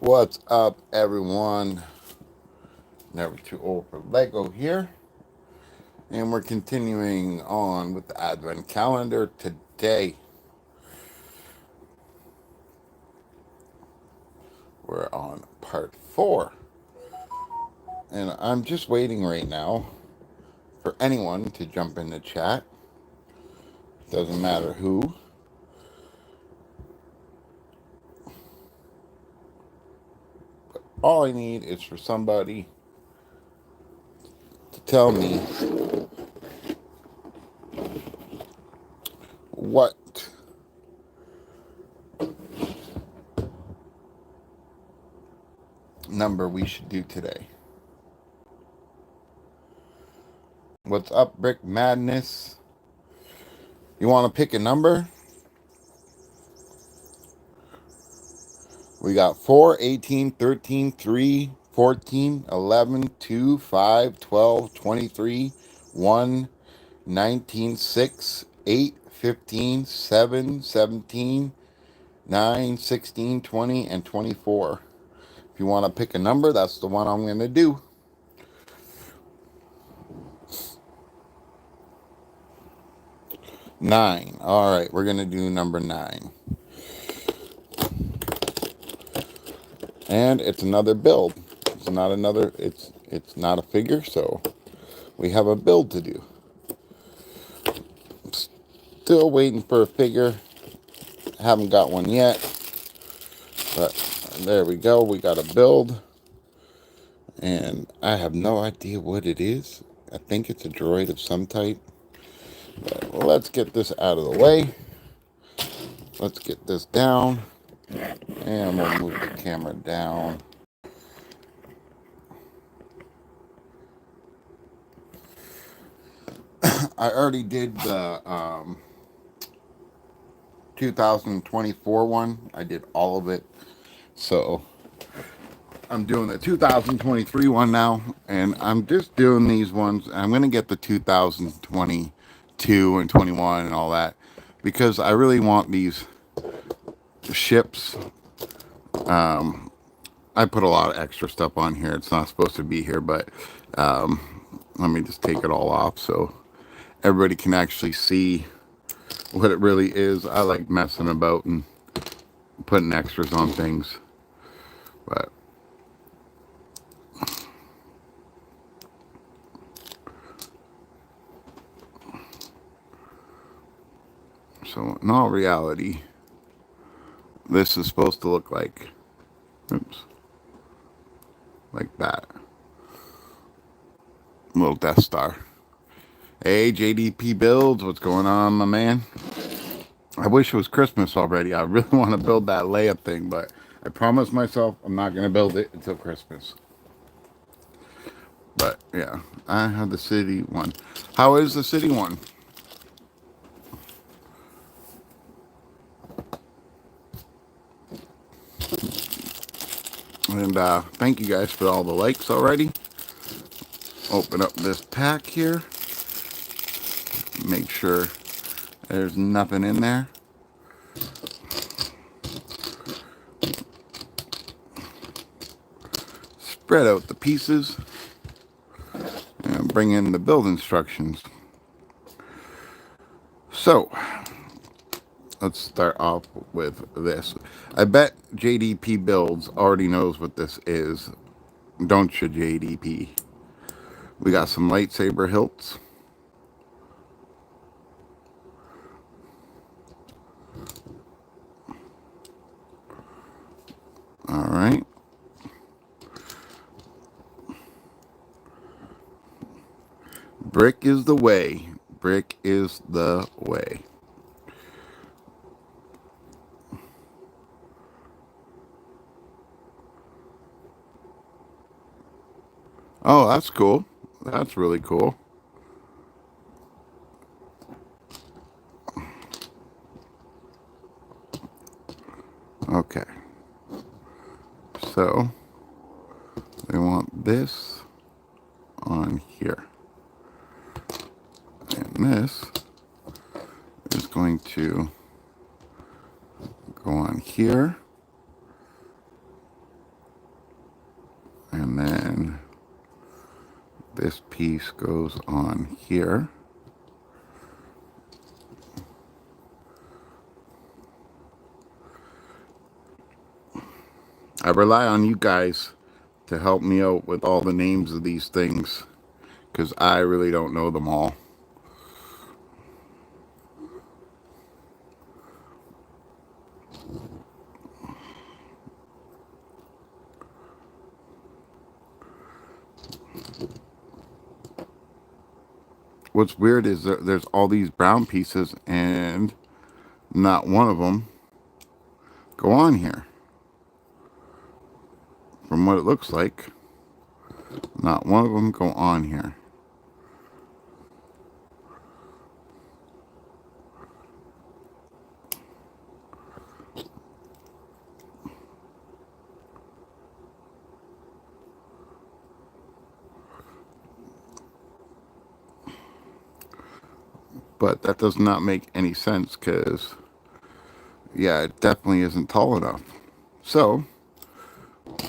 What's up, everyone? Never too old for Lego here. And we're continuing on with the Advent calendar today. We're on part 4. And I'm just waiting right now for anyone to jump in the chat. Doesn't matter who. All I need is for somebody to tell me what number we should do today. What's up, Brick Madness? You want to pick a number? We got 4, 18, 13, 3, 14, 11, 2, 5, 12, 23, 1, 19, 6, 8, 15, 7, 17, 9, 16, 20, and 24. If you want to pick a number, that's the one I'm going to do. Nine. All right, we're going to do number 9. And it's another build. It's not a figure, so we have a build to do. Still waiting for a figure. Haven't got one yet. But there we go. We got a build. And I have no idea what it is. I think it's a droid of some type. But let's get this out of the way. Let's get this down. And we'll move the camera down. I already did the 2024 one. I did all of it. So I'm doing the 2023 one now, and I'm just doing these ones. I'm going to get the 2022 and 21 and all that because I really want these ships. I put a lot of extra stuff on here. It's not supposed to be here, but let me just take it all off so everybody can actually see what it really is. I like messing about and putting extras on things, but so in all reality, this is supposed to look like, oops, like that. Little Death Star. Hey, JDP Builds, what's going on, my man? I wish it was Christmas already. I really want to build that layup thing, but I promised myself I'm not going to build it until Christmas. But, yeah, I have the city one. How is the city one? And thank you guys for all the likes already. Open up this pack here. Make sure there's nothing in there. Spread out the pieces. And bring in the build instructions. So, let's start off with this. I bet JDP Builds already knows what this is. Don't you, JDP? We got some lightsaber hilts. All right. Brick is the way. Brick is the way. Oh, that's cool. That's really cool. Okay. So, they want this on here. And this is going to go on here. This piece goes on here. I rely on you guys to help me out with all the names of these things, because I really don't know them all. What's weird is that there's all these brown pieces and not one of them go on here. From what it looks like, not one of them go on here. But that does not make any sense because, yeah, it definitely isn't tall enough. So,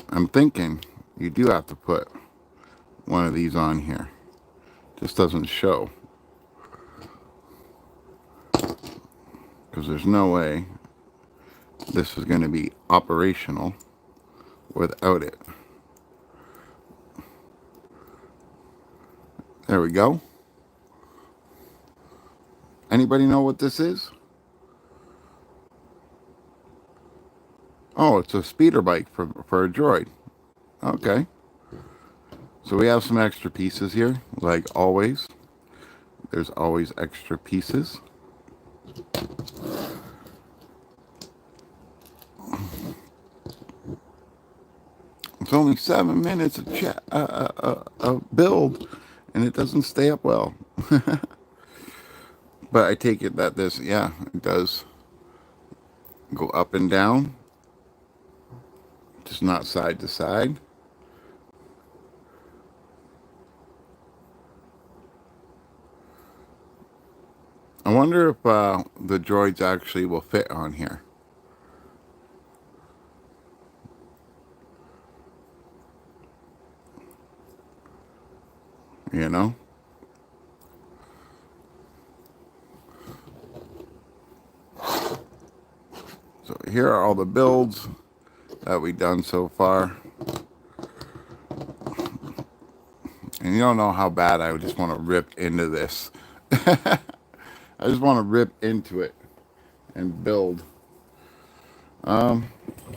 I'm thinking you do have to put one of these on here. Just doesn't show. Because there's no way this is going to be operational without it. There we go. Anybody know what this is? Oh, it's a speeder bike for a droid. Okay. So we have some extra pieces here, like always. There's always extra pieces. It's only 7 minutes of build, and it doesn't stay up well. But I take it that this, yeah, it does go up and down, just not side to side. I wonder if the droids actually will fit on here. You know? So here are all the builds that we've done so far. And you don't know how bad I just want to rip into this. I just want to rip into it and build. I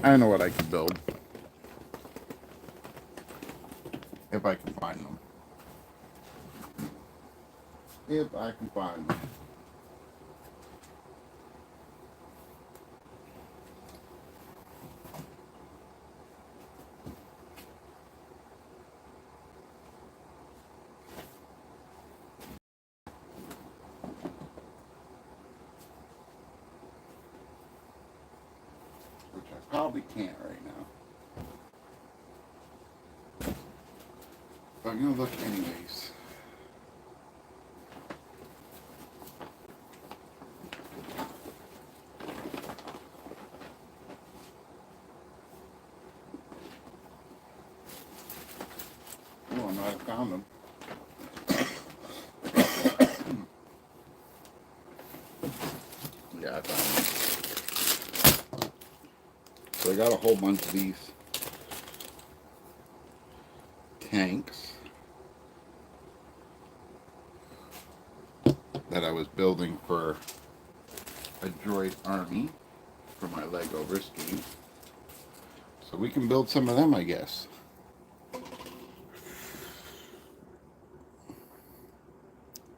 know what I can build. If I can find them. If I can find them. Which I probably can't right now. But I'm gonna look anyways. Oh, no, I found them. Yeah, I found them. So I got a whole bunch of these tanks that I was building for a droid army for my Lego scheme. So we can build some of them, I guess.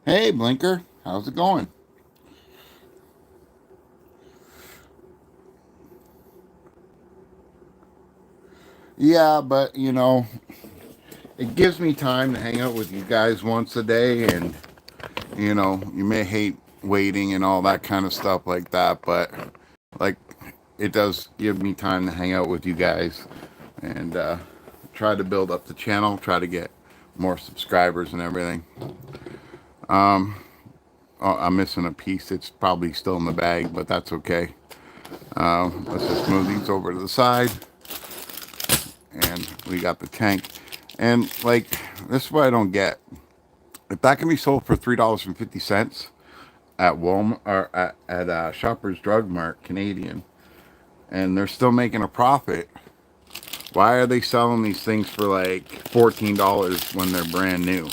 Hey, Blinker, how's it going? Yeah, but you know, it gives me time to hang out with you guys once a day, and you know, you may hate waiting and all that kind of stuff like that, but like it does give me time to hang out with you guys and try to build up the channel, try to get more subscribers and everything. Oh, I'm missing a piece. It's probably still in the bag, but that's okay. Let's just move these over to the side. And we got the tank. And like, this is what I don't get. If that can be sold for $3.50 at Walmart or at Shoppers Drug Mart Canadian, and they're still making a profit, why are they selling these things for like $14 when they're brand new?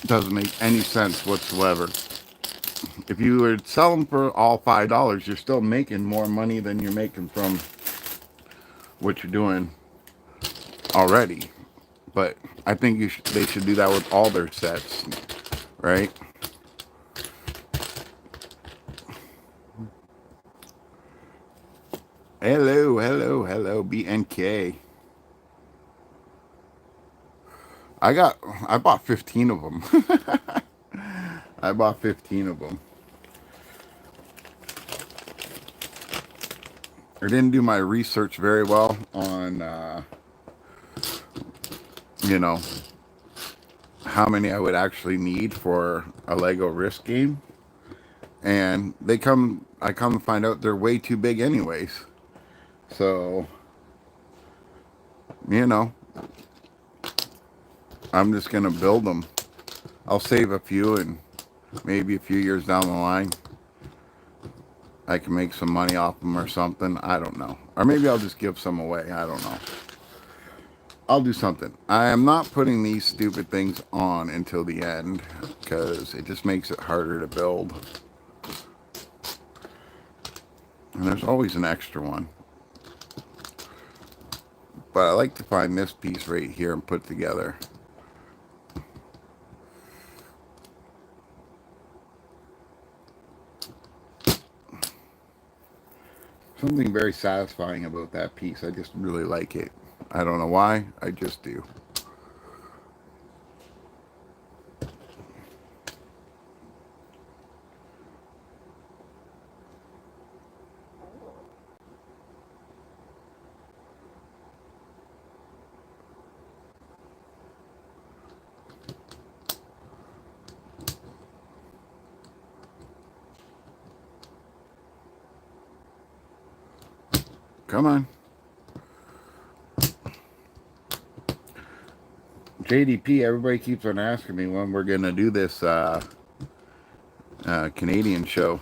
Doesn't make any sense whatsoever. If you were to sell them for all $5, you're still making more money than you're making from what you're doing already. But I think they should do that with all their sets, right? Hello, hello, hello, BNK. I bought 15 of them. I bought 15 of them. I didn't do my research very well on, you know, how many I would actually need for a Lego Risk game. And I come to find out they're way too big anyways. So, you know, I'm just going to build them. I'll save a few, and maybe a few years down the line, I can make some money off them or something. I don't know. Or maybe I'll just give some away. I don't know. I'll do something. I am not putting these stupid things on until the end because it just makes it harder to build. And there's always an extra one. But I like to find this piece right here and put together. Something very satisfying about that piece. I just really like it. I don't know why. I just do. Come on. JDP, everybody keeps on asking me when we're going to do this Canadian show.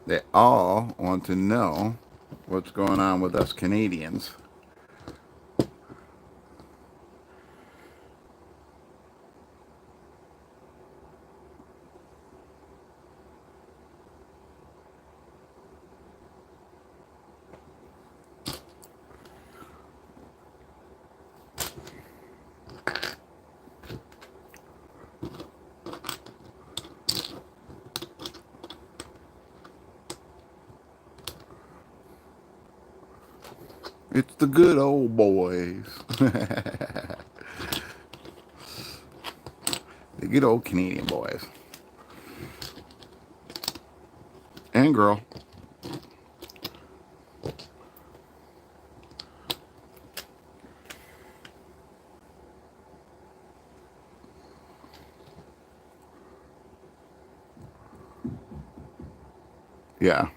They all want to know what's going on with us Canadians. It's the good old boys. The good old Canadian boys. And girl. Yeah.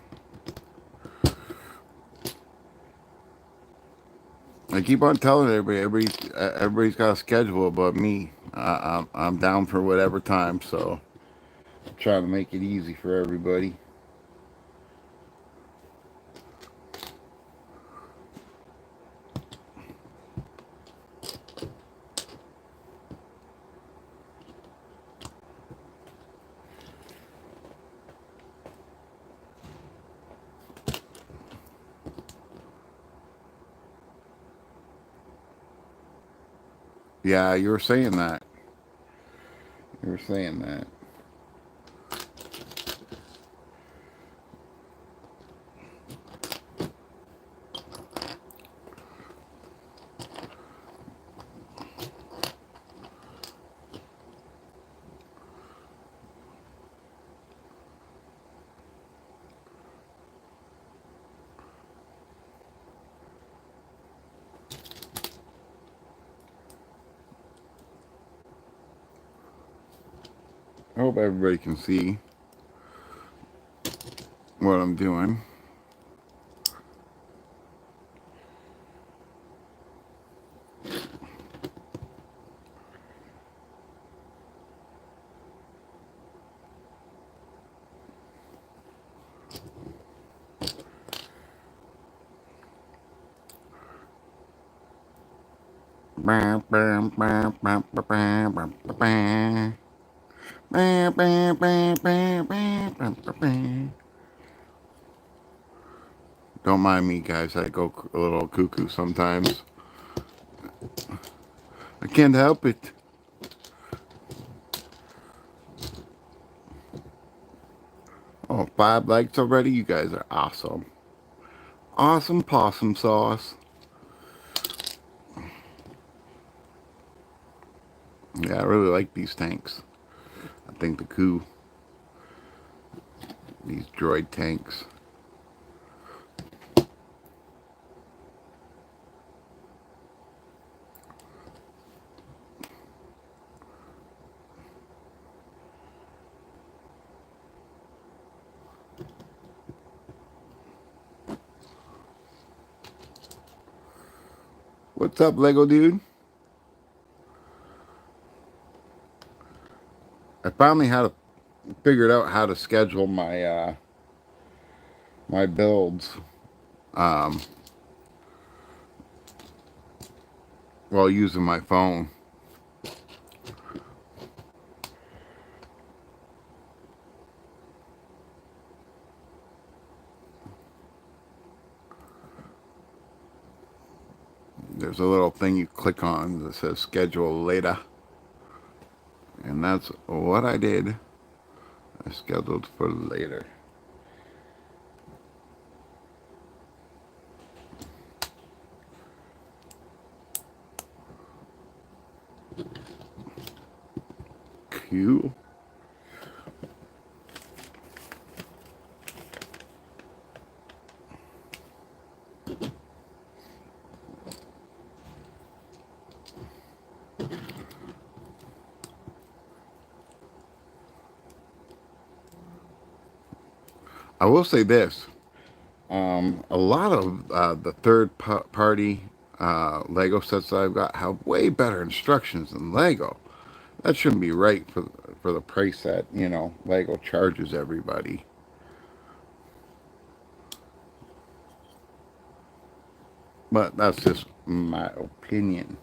I keep on telling everybody's got a schedule, but me, I'm down for whatever time. So I'm trying to make it easy for everybody. Yeah, you were saying that. You were saying that. I hope everybody can see what I'm doing. Don't mind me, guys. I go a little cuckoo sometimes. I can't help it. Oh, 5 likes already? You guys are awesome. Awesome possum sauce. Yeah, I really like these tanks. I think these droid tanks. What's up, Lego dude? I finally figured out how to schedule my builds while using my phone. There's a little thing you click on that says schedule later. And that's what I did. I scheduled for later. Cool. I will say this. A lot of the third-party Lego sets that I've got have way better instructions than Lego. That shouldn't be right for the price that, Lego charges everybody. But that's just my opinion.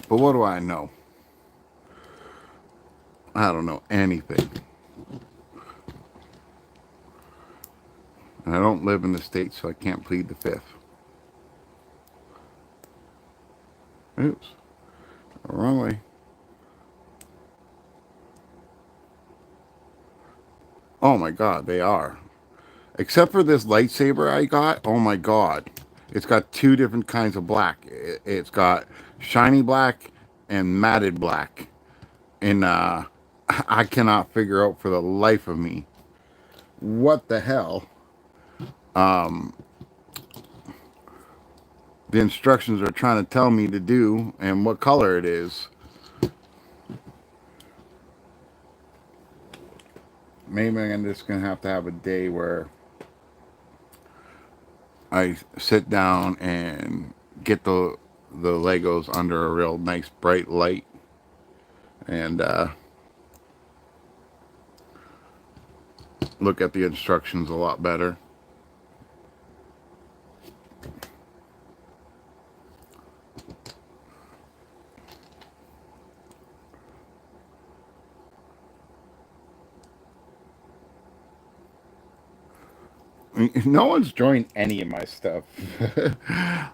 But what do I know? I don't know anything. And I don't live in the States, so I can't plead the fifth. Oops. Wrong way. Oh my god, they are. Except for this lightsaber I got, oh my god. It's got 2 different kinds of black. It's got shiny black and matted black. And I cannot figure out for the life of me what the hell the instructions are trying to tell me to do and what color it is. Maybe I'm just going to have a day where I sit down and get the Legos under a real nice bright light and look at the instructions a lot better. No one's joined any of my stuff.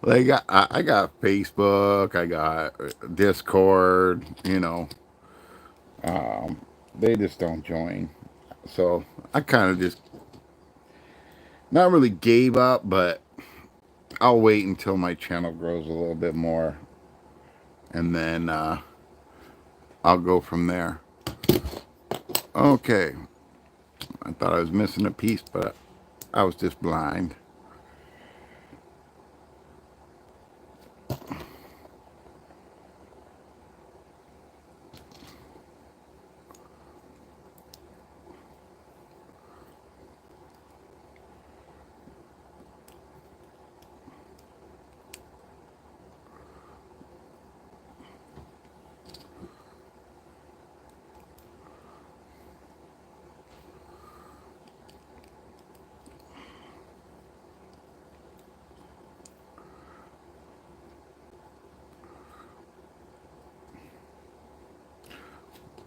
Like I got Facebook, I got Discord, they just don't join. So I kind of just not really gave up, but I'll wait until my channel grows a little bit more, and then I'll go from there. Okay, I thought I was missing a piece, but I was just blind.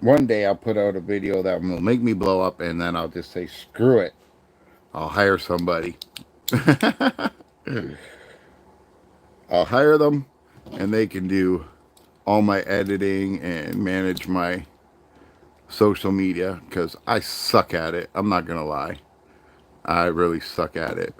One day I'll put out a video that will make me blow up, and then I'll just say, screw it. I'll hire somebody. I'll hire them, and they can do all my editing and manage my social media, because I suck at it. I'm not going to lie. I really suck at it.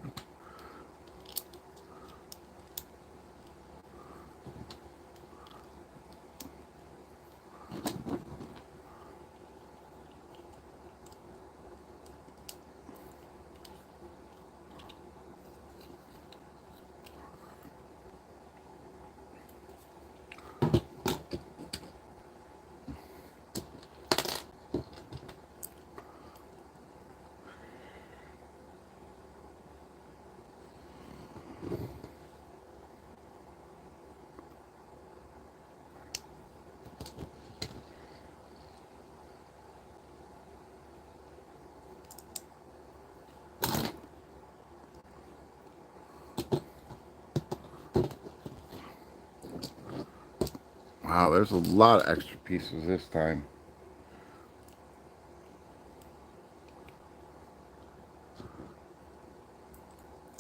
Wow, there's a lot of extra pieces this time.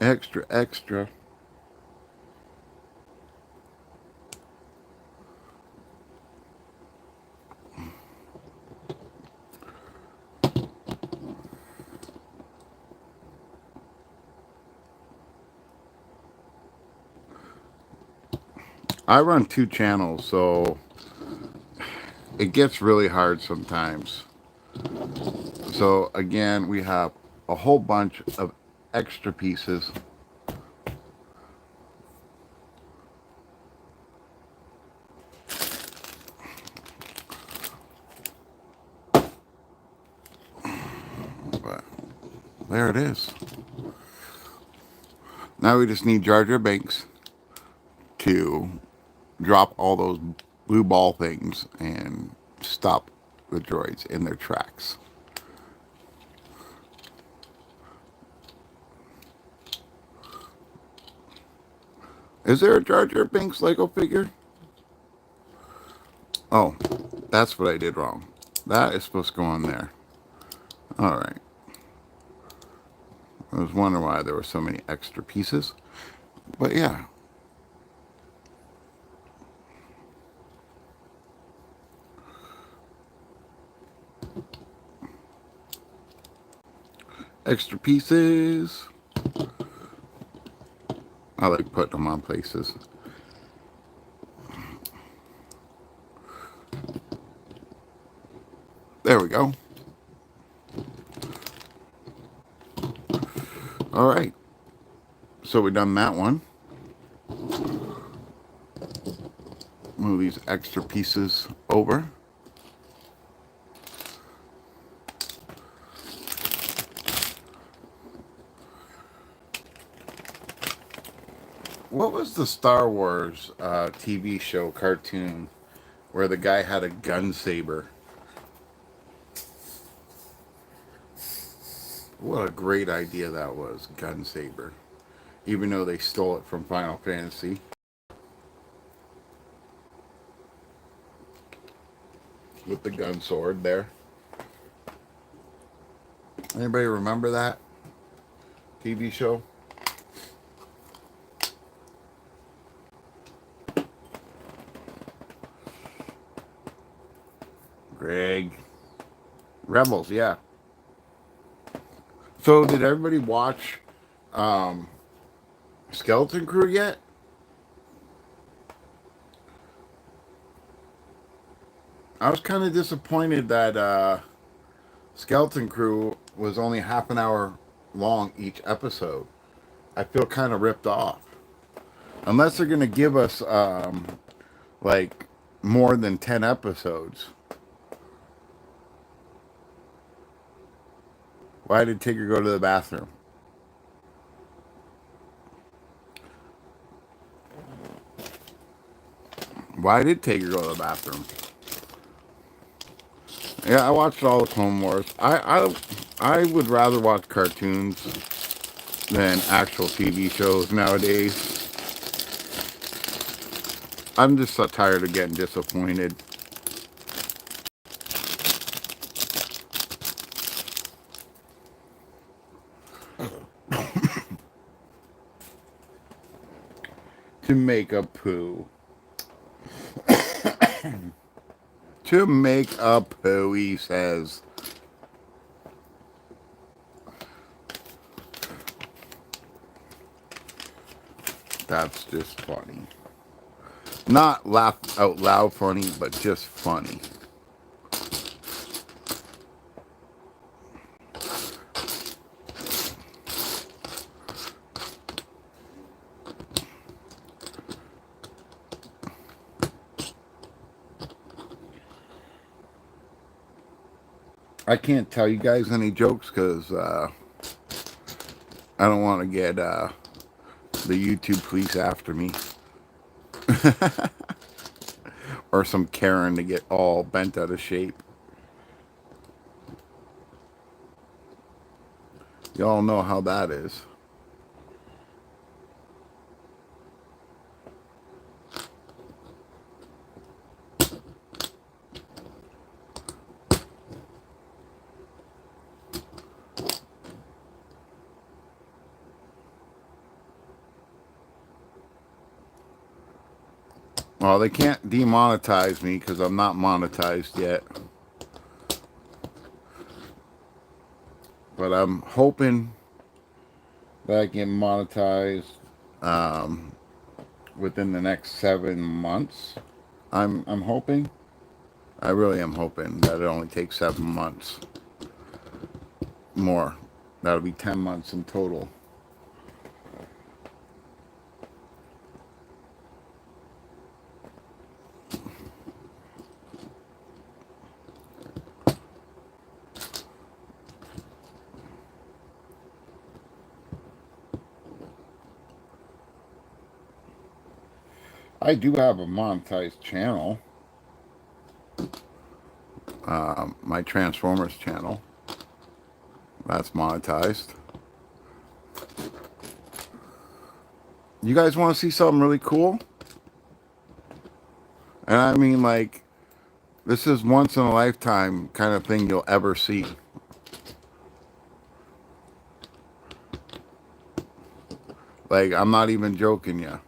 Extra, extra. I run 2 channels, so it gets really hard sometimes. So again, we have a whole bunch of extra pieces. But there it is. Now we just need Jar Jar Binks to drop all those blue ball things and stop the droids in their tracks. Is there a Jar Jar Binks Lego figure? Oh, that's what I did wrong. That is supposed to go on there. Alright. I was wondering why there were so many extra pieces. But yeah. Extra pieces. I like putting them on places. There we go. Alright. So we done that one. Move these extra pieces over. What was the Star Wars TV show cartoon where the guy had a gun saber? What a great idea that was, gun saber. Even though they stole it from Final Fantasy. With the gun sword there. Anybody remember that TV show? Greg. Rebels, yeah. So did everybody watch Skeleton Crew yet? I was kind of disappointed that Skeleton Crew was only half an hour long each episode. I feel kind of ripped off. Unless they're going to give us like more than 10 episodes. Why did Tigger go to the bathroom? Why did Tigger go to the bathroom? Yeah, I watched all the Clone Wars. I would rather watch cartoons than actual TV shows nowadays. I'm just so tired of getting disappointed. To make a poo. To make a poo, he says. That's just funny. Not laugh out loud funny, but just funny. I can't tell you guys any jokes because I don't want to get the YouTube police after me. Or some Karen to get all bent out of shape. Y'all know how that is. Well, they can't demonetize me because I'm not monetized yet. But I'm hoping that I get monetized within the next 7 months. I'm hoping. I really am hoping that it only takes 7 months more. That'll be 10 months in total. I do have a monetized channel. My Transformers channel. That's monetized. You guys want to see something really cool? And I mean, like, this is once in a lifetime kind of thing you'll ever see. Like, I'm not even joking you.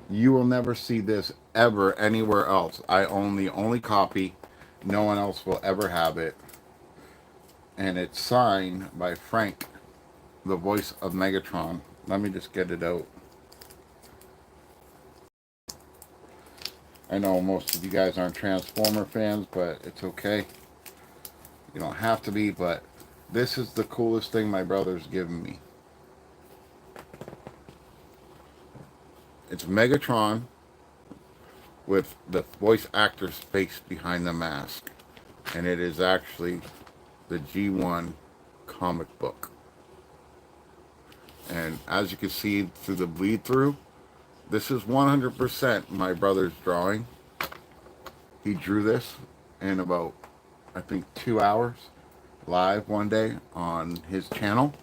You will never see this ever anywhere else. I own the only copy. No one else will ever have it. And it's signed by Frank, the voice of Megatron. Let me just get it out. I know most of you guys aren't Transformer fans, but it's okay. You don't have to be, but this is the coolest thing my brother's given me. It's Megatron with the voice actor's face behind the mask. And it is actually the G1 comic book. And as you can see through the bleed through, this is 100% my brother's drawing. He drew this in about, I think, 2 hours live one day on his channel.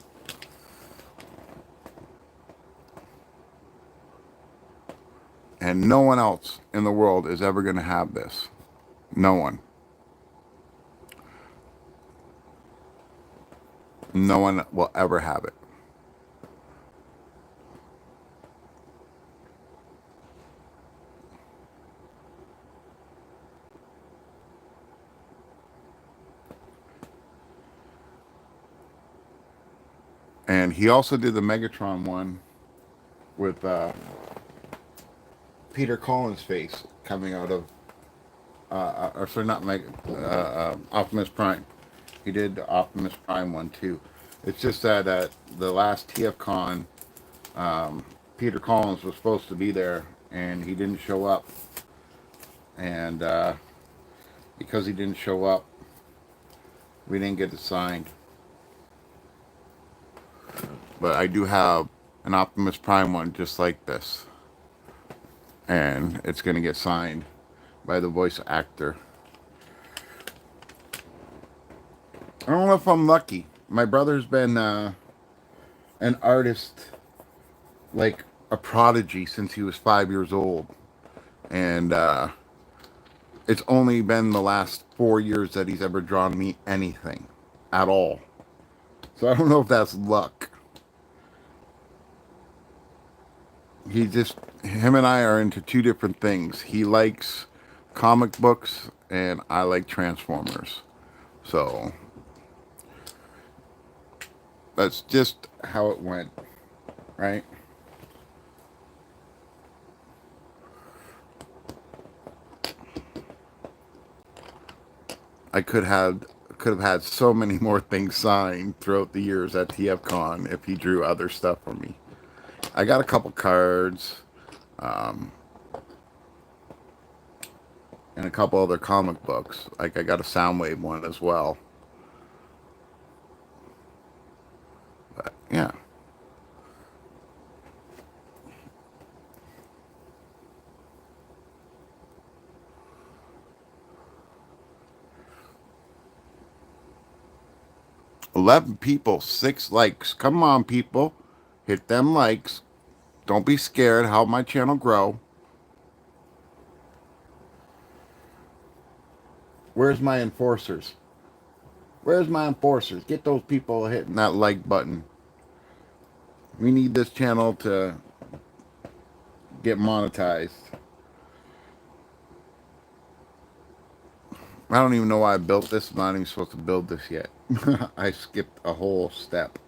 And no one else in the world is ever going to have this. No one. No one will ever have it. And he also did the Megatron one with Peter Collins' face coming out of, or sorry, not Meg, Optimus Prime. He did the Optimus Prime one too. It's just that at the last TFCon, Peter Collins was supposed to be there and he didn't show up. And because he didn't show up, we didn't get it signed. But I do have an Optimus Prime one just like this. And it's going to get signed by the voice actor. I don't know if I'm lucky. My brother's been an artist, like a prodigy, since he was 5 years old. And it's only been the last 4 years that he's ever drawn me anything at all. So I don't know if that's luck. Him and I are into two different things. He likes comic books and I like Transformers. So that's just how it went, right? I could have had so many more things signed throughout the years at TFCon if he drew other stuff for me. I got a couple cards, and a couple other comic books. Like I got a Soundwave one as well. But yeah. 11 people, 6 likes. Come on, people. Hit them likes. Don't be scared. Help my channel grow. Where's my enforcers? Where's my enforcers? Get those people hitting that like button. We need this channel to get monetized. I don't even know why I built this. I'm not even supposed to build this yet. I skipped a whole step.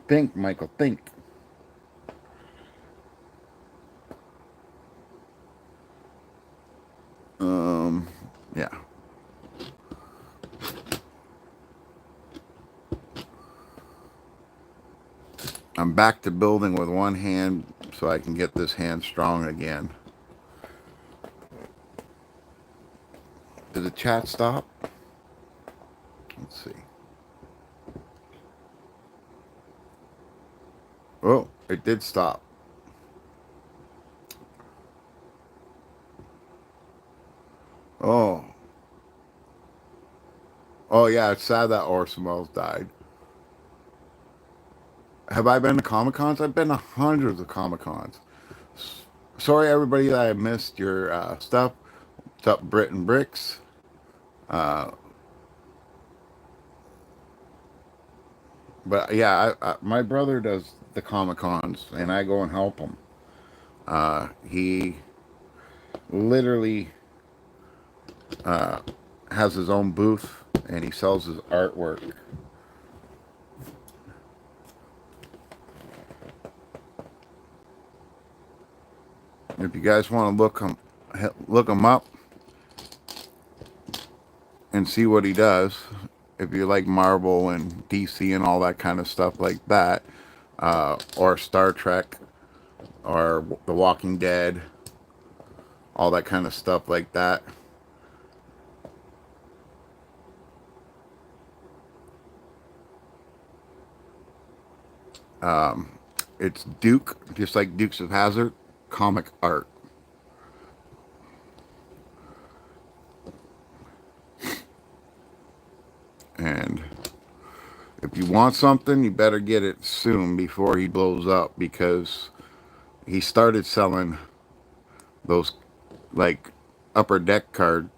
Think, Michael, think. Yeah. I'm back to building with one hand so I can get this hand strong again. Did the chat stop? Let's see. Oh, it did stop. Oh. Oh, yeah, it's sad that Orson Welles died. Have I been to Comic Cons? I've been to hundreds of Comic Cons. Sorry, everybody, that I missed your stuff. What's up, Brit and Bricks? But yeah, my brother does the Comic Cons, and I go and help him. He literally has his own booth, and he sells his artwork. If you guys want to look him up and see what he does, if you like Marvel and DC and all that kind of stuff like that, or Star Trek, or The Walking Dead, all that kind of stuff like that. It's Duke, just like Dukes of Hazzard, comic art. And if you want something, you better get it soon before he blows up, because he started selling those like upper deck card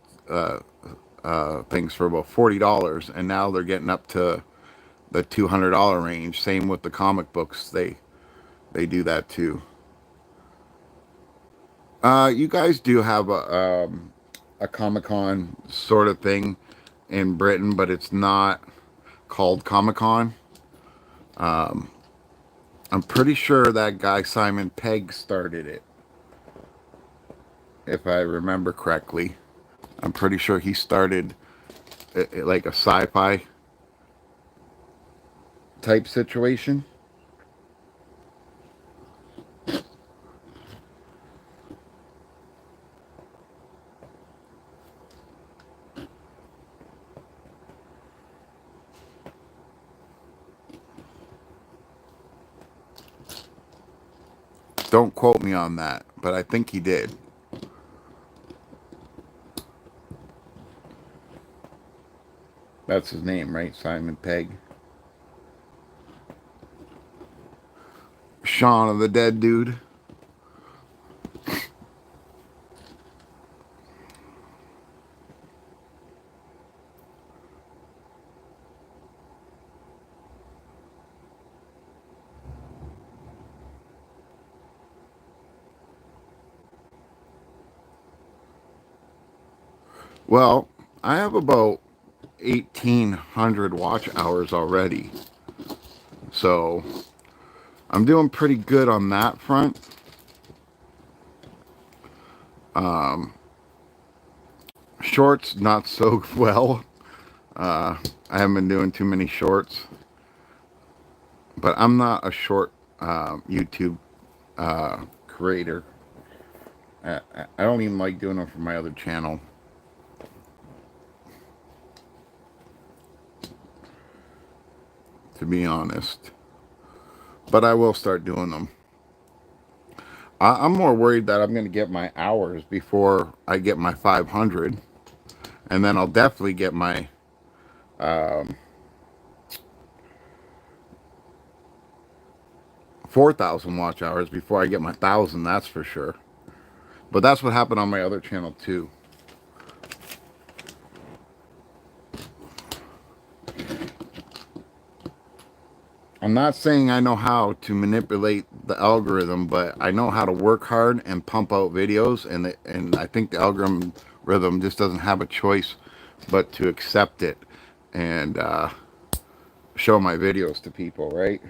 things for about $40, and now they're getting up to the $200 range. Same with the comic books. They do that too. You guys do have a Comic-Con sort of thing in Britain, but it's not called Comic-Con. I'm pretty sure that guy Simon Pegg started it, if I remember correctly. I'm pretty sure he started like a sci-fi type situation. Don't quote me on that, but I think he did. That's his name, right? Simon Pegg. Shaun of the Dead dude. Well, I have about 1,800 watch hours already. So I'm doing pretty good on that front. Shorts, not so well. I haven't been doing too many shorts. But I'm not a short YouTube creator. I don't even like doing them for my other channel. To be honest. But I will start doing them. I'm more worried that I'm going to get my hours before I get my 500. And then I'll definitely get my 4,000 watch hours before I get my 1,000, that's for sure. But that's what happened on my other channel too. I'm not saying I know how to manipulate the algorithm, but I know how to work hard and pump out videos, and I think the algorithm just doesn't have a choice but to accept it and show my videos to people, right?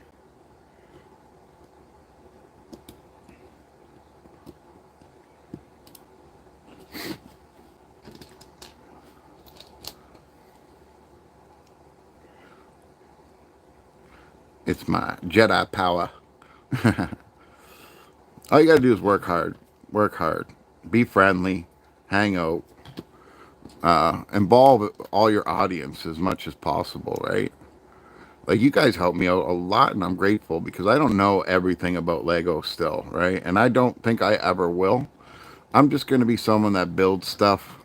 It's my Jedi power. All you gotta do is work hard, be friendly, hang out, involve all your audience as much as possible, right? Like, you guys help me out a lot, and I'm grateful because I don't know everything about Lego still, right? And I don't think I ever will. I'm just going to be someone that builds stuff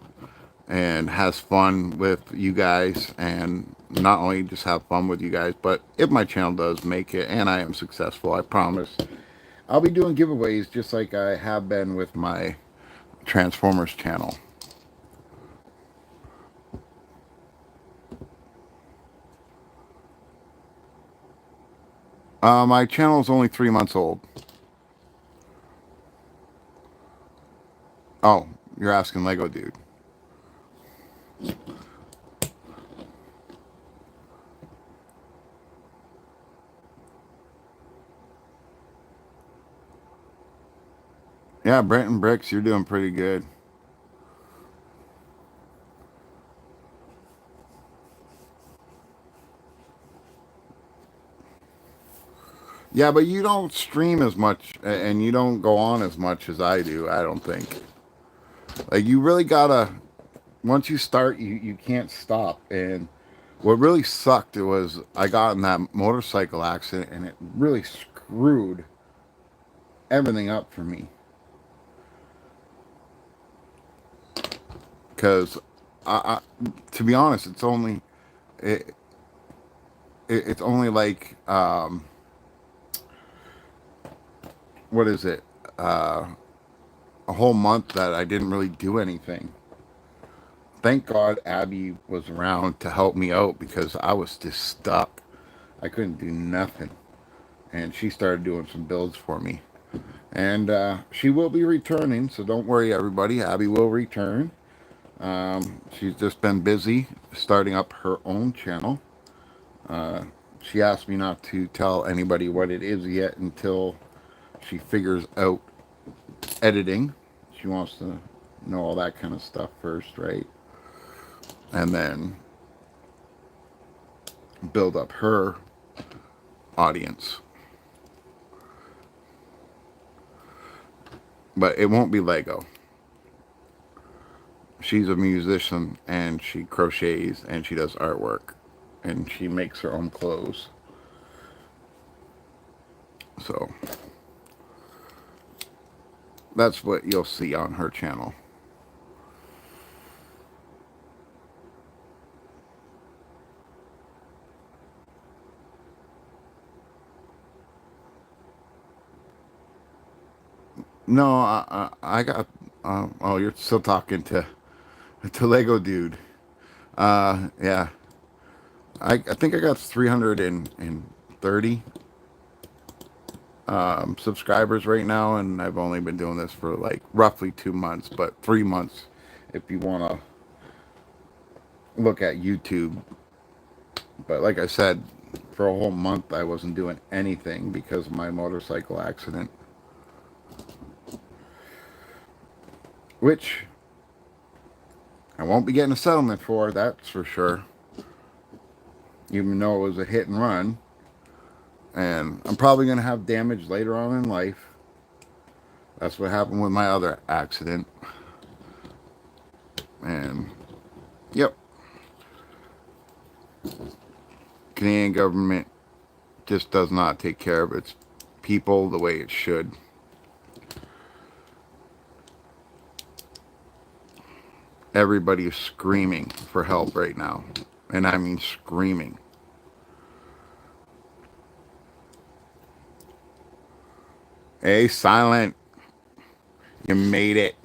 and has fun with you guys, and not only just have fun with you guys, but if my channel does make it and I am successful, I promise I'll be doing giveaways just like I have been with my Transformers channel. My channel is only 3 months old. Oh, you're asking Lego Dude. Yeah, Brenton Bricks, you're doing pretty good. Yeah, but you don't stream as much and you don't go on as much as I do, I don't think. Like, you really gotta, once you start, you can't stop. And what really sucked was I got in that motorcycle accident and it really screwed everything up for me. Because, to be honest, it, it's only like, what is it? A whole month that I didn't really do anything. Thank God Abby was around to help me out because I was just stuck. I couldn't do nothing. and she started doing some builds for me. And she will be returning, so don't worry, everybody. Abby will return. She's just been busy starting up her own channel. She asked me not to tell anybody what it is yet until she figures out editing. She wants to know all that kind of stuff first, right? And then build up her audience. But it won't be Lego. She's a musician and she crochets and she does artwork and she makes her own clothes. So that's what you'll see on her channel. No, I got. Oh, you're still talking to Lego dude. Yeah, I think I got 330 subscribers right now, and I've only been doing this for like roughly 2 months, but 3 months if you want to look at YouTube. But like I said, for a whole month I wasn't doing anything because of my motorcycle accident, which I won't be getting a settlement for, that's for sure. Even though it was a hit and run. And I'm probably going to have damage later on in life. That's what happened with my other accident. And, yep. Canadian government just does not take care of its people the way it should. Everybody is screaming for help right now. And I mean screaming. Hey, Silent. You made it.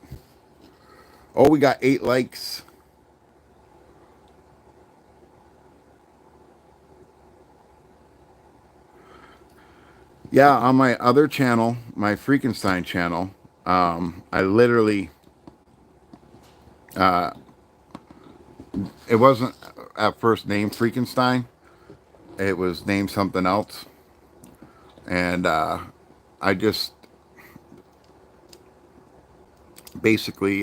Oh, we got 8 likes. Yeah, on my other channel, my Freakenstein channel, I literally, it wasn't at first named Freakenstein. It was named something else. And I just basically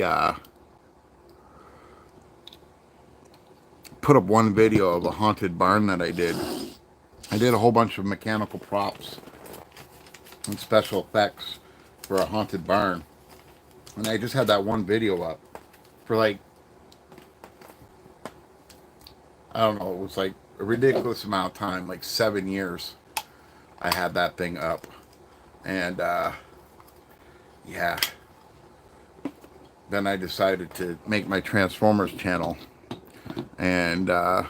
put up one video of a haunted barn that I did. I did a whole bunch of mechanical props and special effects for a haunted barn. And I just had that one video up for like, I don't know, it was like a ridiculous amount of time, like 7 years I had that thing up. And yeah, then I decided to make my Transformers channel. And I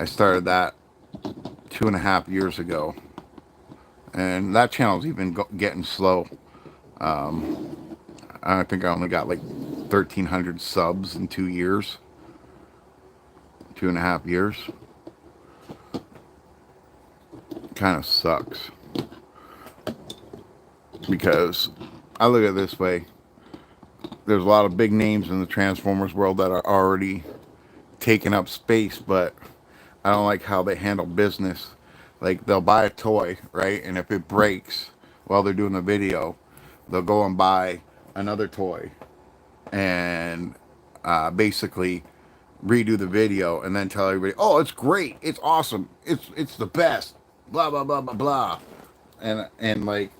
started that 2.5 years ago. And that channel's even getting slow. I think I only got like 1,300 subs in 2 years. 2.5 years. Kind of sucks. Because I look at it this way. There's a lot of big names in the Transformers world that are already taking up space, but I don't like how they handle business. Like, they'll buy a toy, right? And if it breaks while they're doing the video, they'll go and buy another toy and basically redo the video and then tell everybody, oh, it's great, it's awesome, it's the best, blah blah blah blah blah. And like,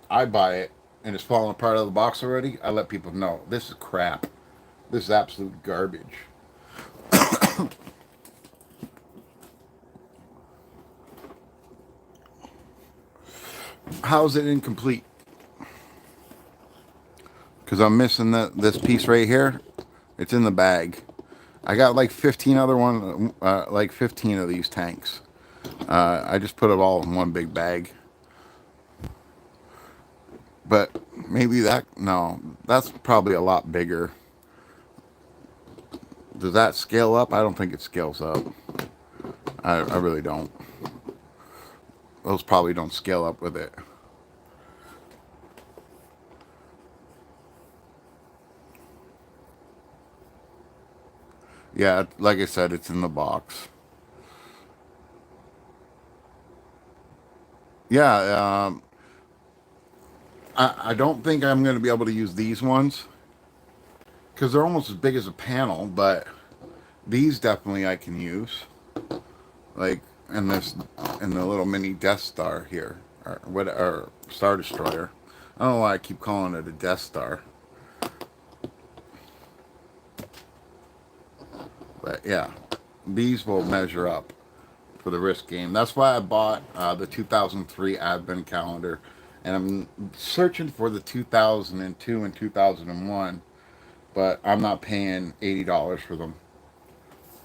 I buy it and it's falling apart out of the box already. I let people know this is crap, this is absolute garbage. How's it incomplete? Because I'm missing this piece right here. It's in the bag. I got like 15 other one, like 15 of these tanks. I just put it all in one big bag. But maybe no, that's probably a lot bigger. Does that scale up? I don't think it scales up. I really don't. those probably don't scale up with it. Yeah, like I said, it's in the box. Yeah, I don't think I'm going to be able to use these ones because they're almost as big as a panel, but these definitely I can use. Like in this, in the little mini Death Star here, or Star Destroyer. I don't know why I keep calling it a Death Star, but yeah, these will measure up for the Risk game. That's why I bought the 2003 Advent calendar, and I'm searching for the 2002 and 2001, but I'm not paying $80 for them.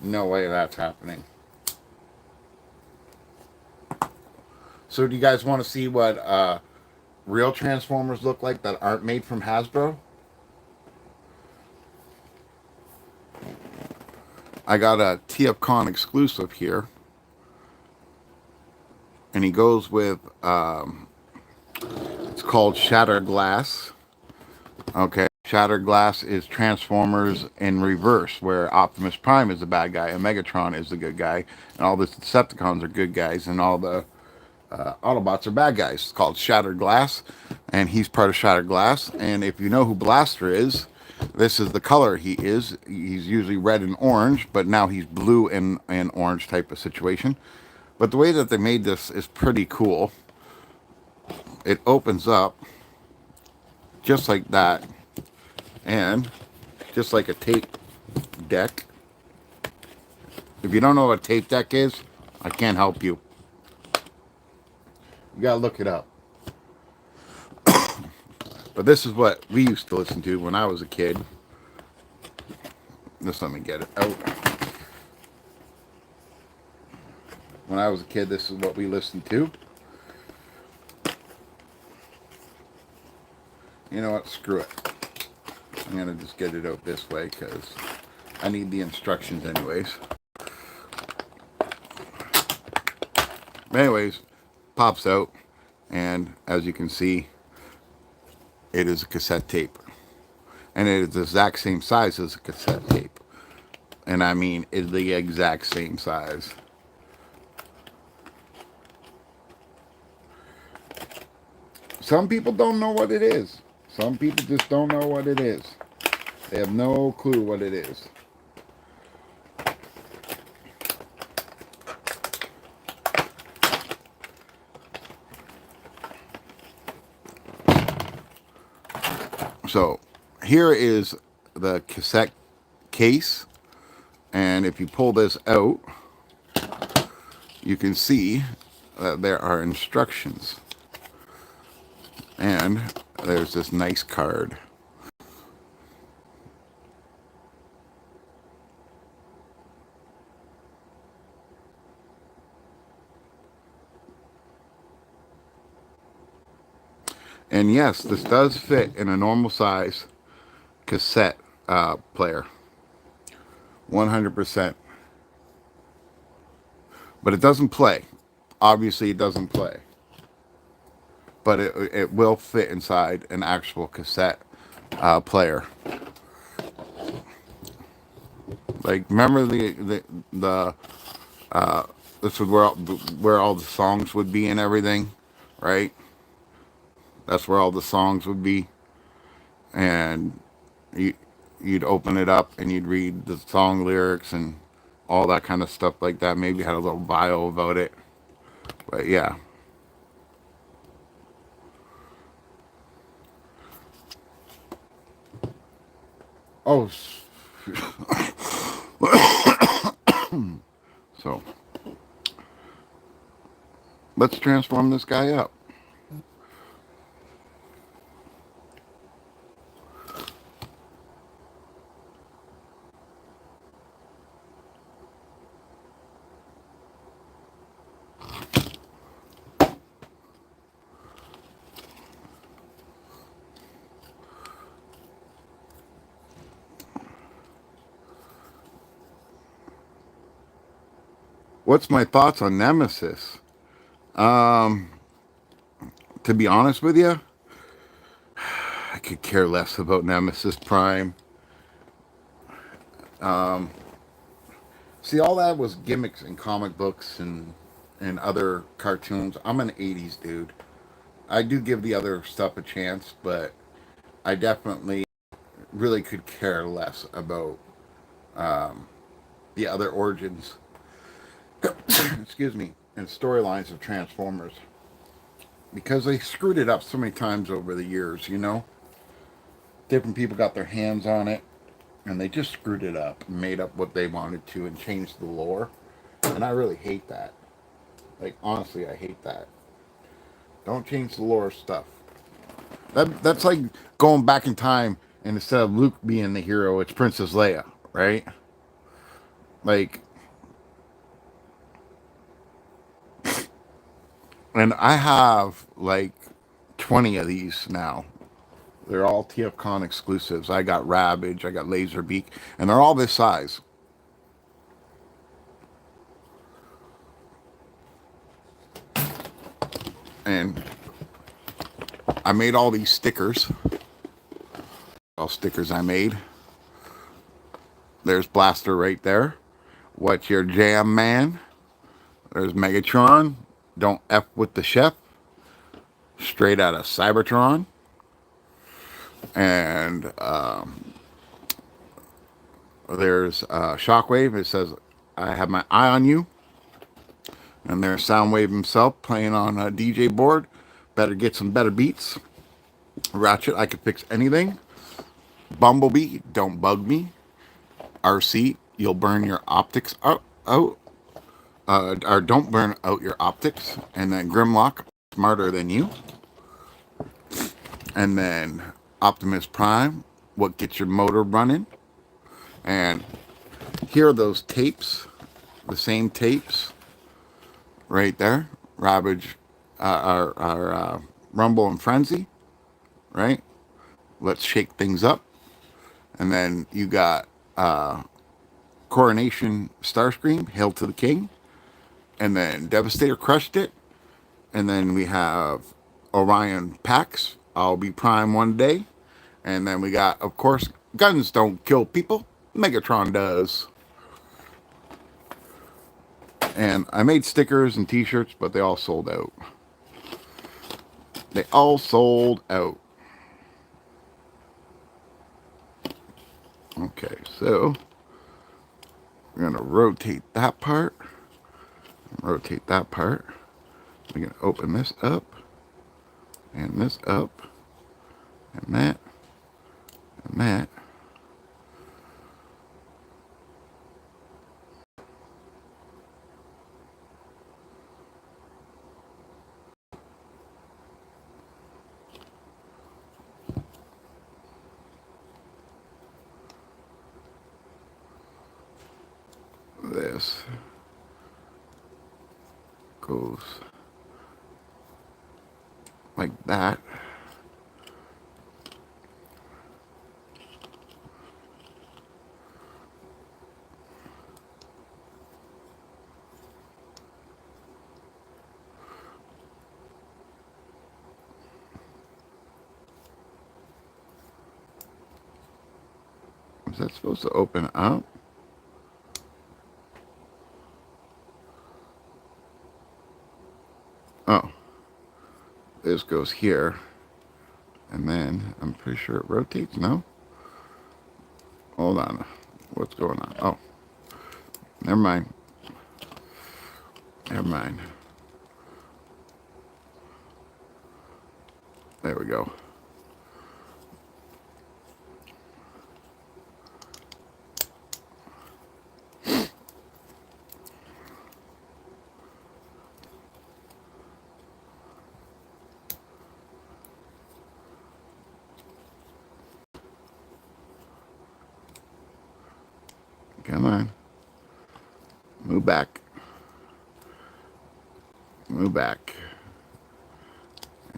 No way that's happening. So do you guys want to see what real Transformers look like that aren't made from Hasbro? I got a TFCon exclusive here, and he goes with it's called Shattered Glass. Okay, Shattered Glass is Transformers in reverse, where Optimus Prime is the bad guy and Megatron is the good guy, and all the Decepticons are good guys, and all the Autobots are bad guys. It's called Shattered Glass, and he's part of Shattered Glass. And if you know who Blaster is, this is the color he is. He's usually red and orange, but now he's blue and orange type of situation. But the way that they made this is pretty cool. It opens up just like that, and just like a tape deck. If you don't know what a tape deck is, I can't help you. You gotta look it up. But this is what we used to listen to when I was a kid. Just let me get it out. When I was a kid, this is what we listened to. You know what? Screw it. I'm going to just get it out this way because I need the instructions anyways. Anyways, pops out, and as you can see, it is a cassette tape. And it is the exact same size as a cassette tape. And I mean, it's the exact same size. Some people don't know what it is. Some people just don't know what it is. They have no clue what it is. So here is the cassette case, and if you pull this out, you can see that there are instructions, and there's this nice card. And yes, this does fit in a normal size cassette player, 100%. But it doesn't play. Obviously, it doesn't play. But it will fit inside an actual cassette player. Like, remember the this is where all the songs would be and everything, right? That's where all the songs would be, and you'd open it up and you'd read the song lyrics and all that kind of stuff like that. Maybe had a little bio about it, but yeah. Oh, so let's transform this guy up. What's my thoughts on Nemesis? Um, to be honest with you, I could care less about Nemesis Prime. See, all that was gimmicks in comic books and other cartoons. I'm an '80s dude. I do give the other stuff a chance, but I definitely really could care less about the other origins, excuse me, and storylines of Transformers because they screwed it up so many times over the years. Different people got their hands on it, and they just screwed it up, and made up what they wanted to, and changed the lore. And I really hate that. Like honestly, I hate that. Don't change the lore stuff. That's like going back in time, and instead of Luke being the hero, it's Princess Leia, right? Like, and I have like 20 of these now. They're all TFCon exclusives. I got Ravage, I got Laserbeak, and they're all this size. And I made all these stickers. All stickers I made. There's Blaster right there. What's your jam, man? There's Megatron. Don't F with the chef. Straight out of Cybertron. And there's Shockwave. It says, I have my eye on you. And there's Soundwave himself playing on a DJ board. Better get some better beats. Ratchet, I can fix anything. Bumblebee, don't bug me. RC, you'll burn your optics out. Or don't burn out your optics. And then Grimlock, smarter than you. And then Optimus Prime, what gets your motor running. And here are those tapes, the same tapes right there. Ravage, our Rumble and Frenzy, right? Let's shake things up. And then you got Coronation Starscream, Hail to the King. And then Devastator crushed it. And then we have Orion Pax, I'll be Prime one day. And then we got, of course, Guns don't kill people. Megatron does. And I made stickers and t-shirts, but they all sold out. They all sold out. Okay, so we're going to rotate that part. Rotate that part. We're going to open this up. And this up. And that. And that. This goes like that. Is that supposed to open up? Oh, this goes here. And then I'm pretty sure it rotates. No? Hold on. What's going on? Oh, never mind. Never mind. There we go. Come on. Move back. Move back.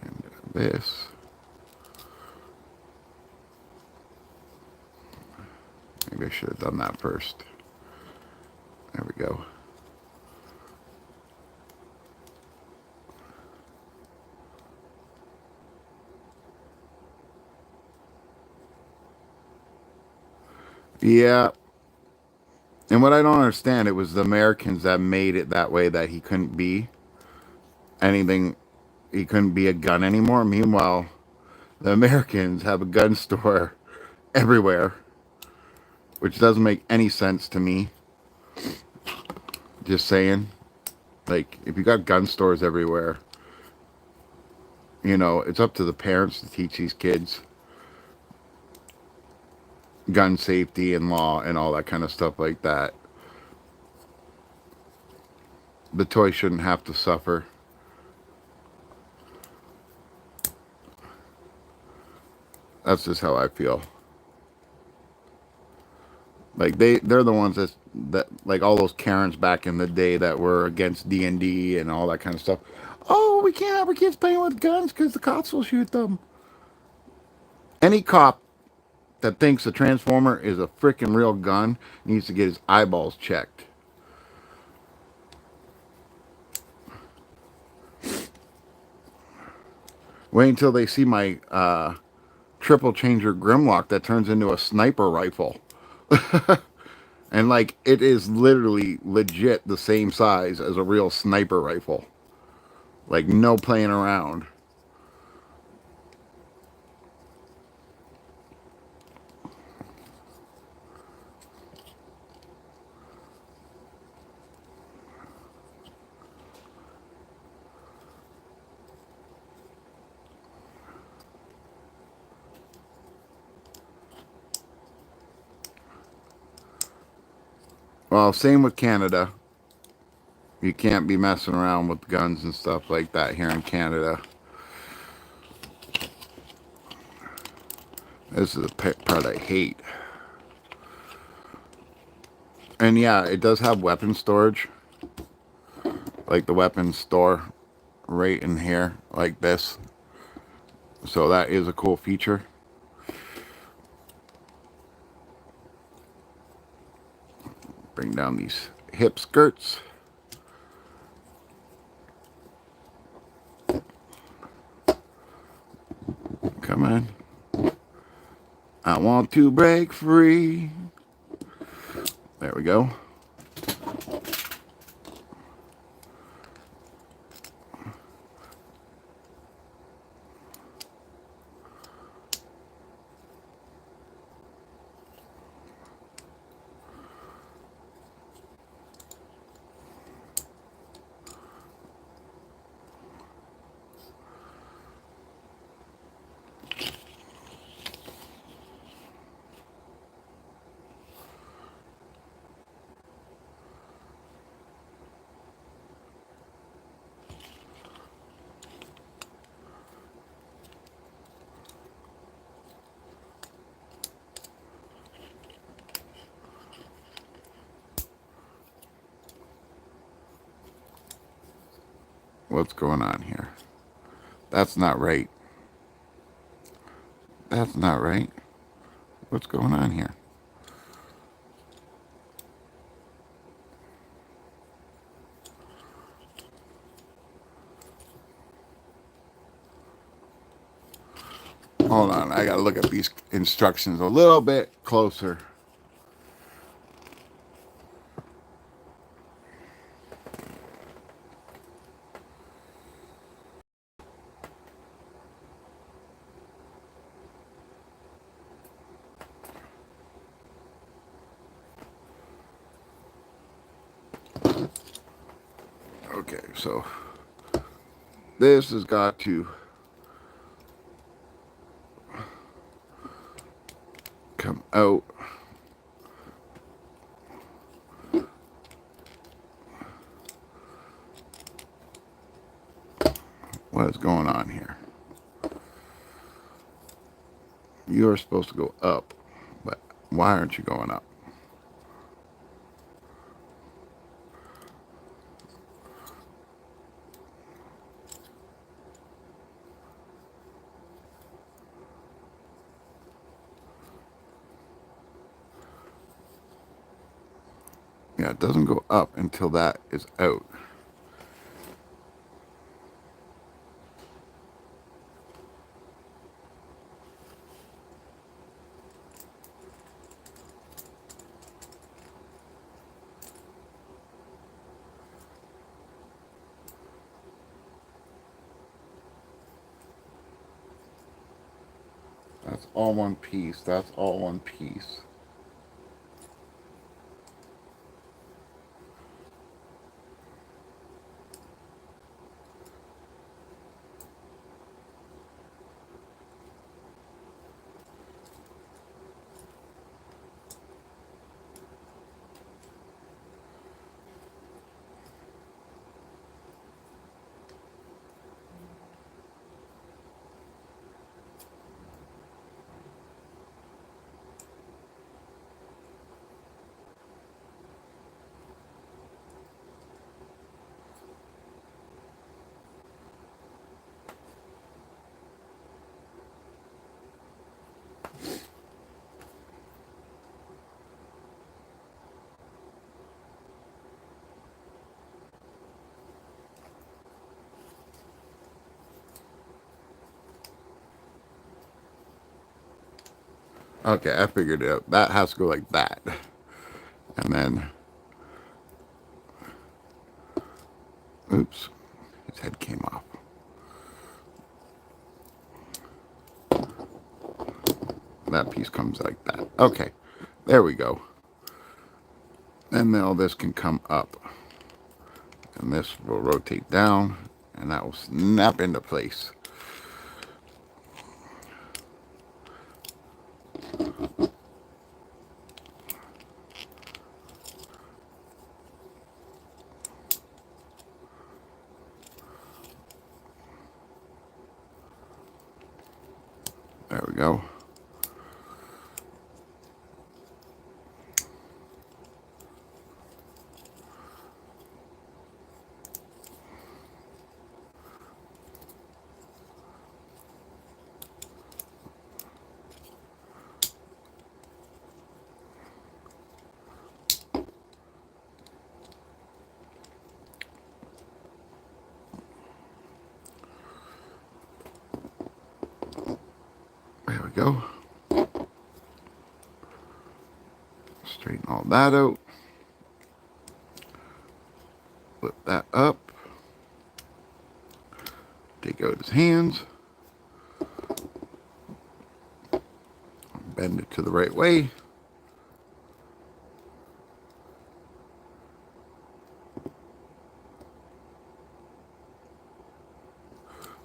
And this. Maybe I should have done that first. There we go. Yeah. And what I don't understand, it was the Americans that made it that way, that he couldn't be anything. He couldn't be a gun anymore. Meanwhile, the Americans have a gun store everywhere, which doesn't make any sense to me. Just saying. Like, if you got gun stores everywhere, it's up to the parents to teach these kids gun safety and law and all that kind of stuff like that. The toy shouldn't have to suffer. That's just how I feel. Like they're the ones that like all those Karens back in the day that were against D&D and all that kind of stuff. Oh, we can't have our kids playing with guns because the cops will shoot them. Any cop that thinks a transformer is a freaking real gun needs to get his eyeballs checked. Wait until they see my triple changer Grimlock that turns into a sniper rifle. And like it is literally legit the same size as a real sniper rifle. Like no playing around. Well, same with Canada. You can't be messing around with guns and stuff like that here in Canada. This is the part I hate. And yeah, it does have weapon storage. Like the weapon store right in here, like this. So that is a cool feature. Bring down these hip skirts. Come on. I want to break free. There we go. What's going on here? That's not right. That's not right. What's going on here? Hold on, I gotta look at these instructions a little bit closer. Okay, so this has got to come out. What is going on here? You are supposed to go up, but why aren't you going up? Yeah, it doesn't go up until that is out. That's all one piece. That's all one piece. Okay, I figured it out. That has to go like that. And then, oops, his head came off. That piece comes like that. Okay, there we go. And then all this can come up. And this will rotate down, and that will snap into place. There we go. There we go. Straighten all that out. Flip that up. Take out his hands. Bend it to the right way.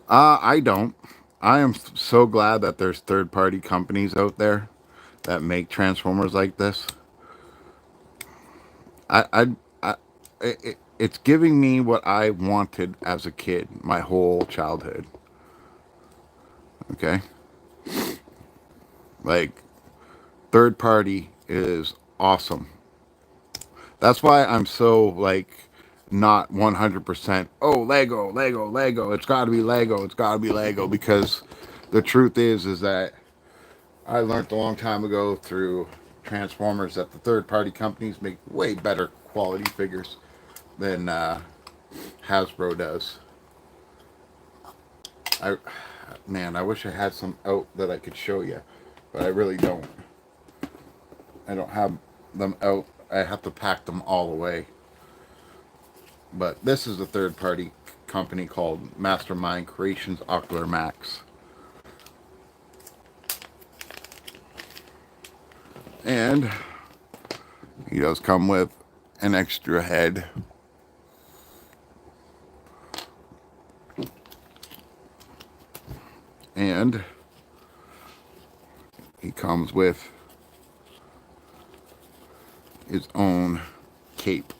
I don't. I am so glad that there's third-party companies out there that make Transformers like this. I, I, I it's giving me what I wanted as a kid, my whole childhood. Okay, like third party is awesome. That's why I'm so like not 100%. Oh, Lego, Lego, Lego. It's got to be Lego. It's got to be Lego because the truth is that I learned a long time ago through Transformers that the third party companies make way better quality figures than Hasbro does. I Man, I wish I had some out that I could show you, but I really don't. I don't have them out. I have to pack them all away. But this is a third party company called Mastermind Creations Ocular Max. And he does come with an extra head. And he comes with his own cape.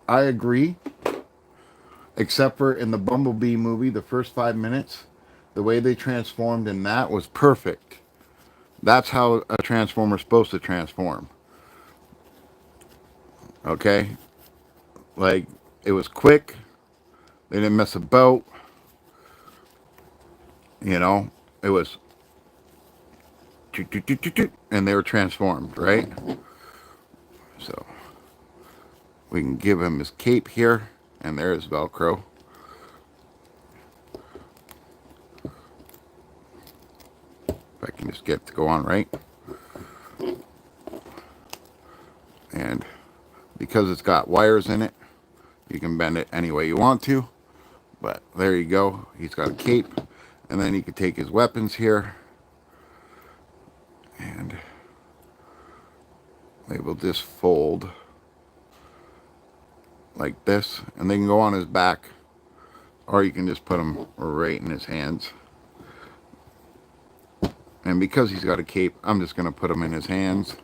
I agree, except for in the Bumblebee movie, the first 5 minutes, the way they transformed in that was perfect. That's how a Transformer's supposed to transform. Okay? Like, it was quick. They didn't mess about. You know? It was... And they were transformed, right? So, we can give him his cape here. And there's Velcro. If I can just get it to go on right. And because it's got wires in it, you can bend it any way you want to. But there you go. He's got a cape. And then he can take his weapons here. And they will just fold like this. And they can go on his back. Or you can just put them right in his hands. And because he's got a cape, I'm just going to put them in his hands.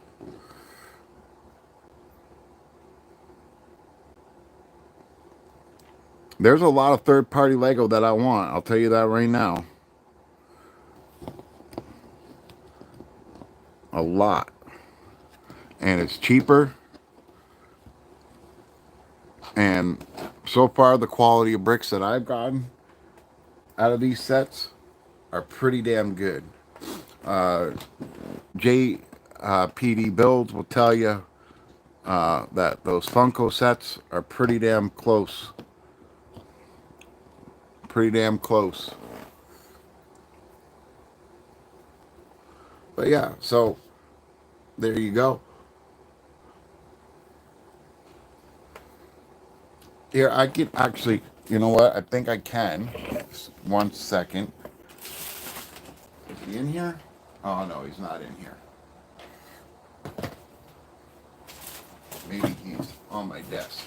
There's a lot of third-party Lego that I want. I'll tell you that right now. A lot. And it's cheaper. And so far, the quality of bricks that I've gotten out of these sets are pretty damn good. JPD Builds will tell you that those Funko sets are pretty damn close. Pretty damn close. But yeah, so there you go. Here, I can actually, you know what? I think I can. Just 1 second. Is he in here? Oh, no, he's not in here. Maybe he's on my desk.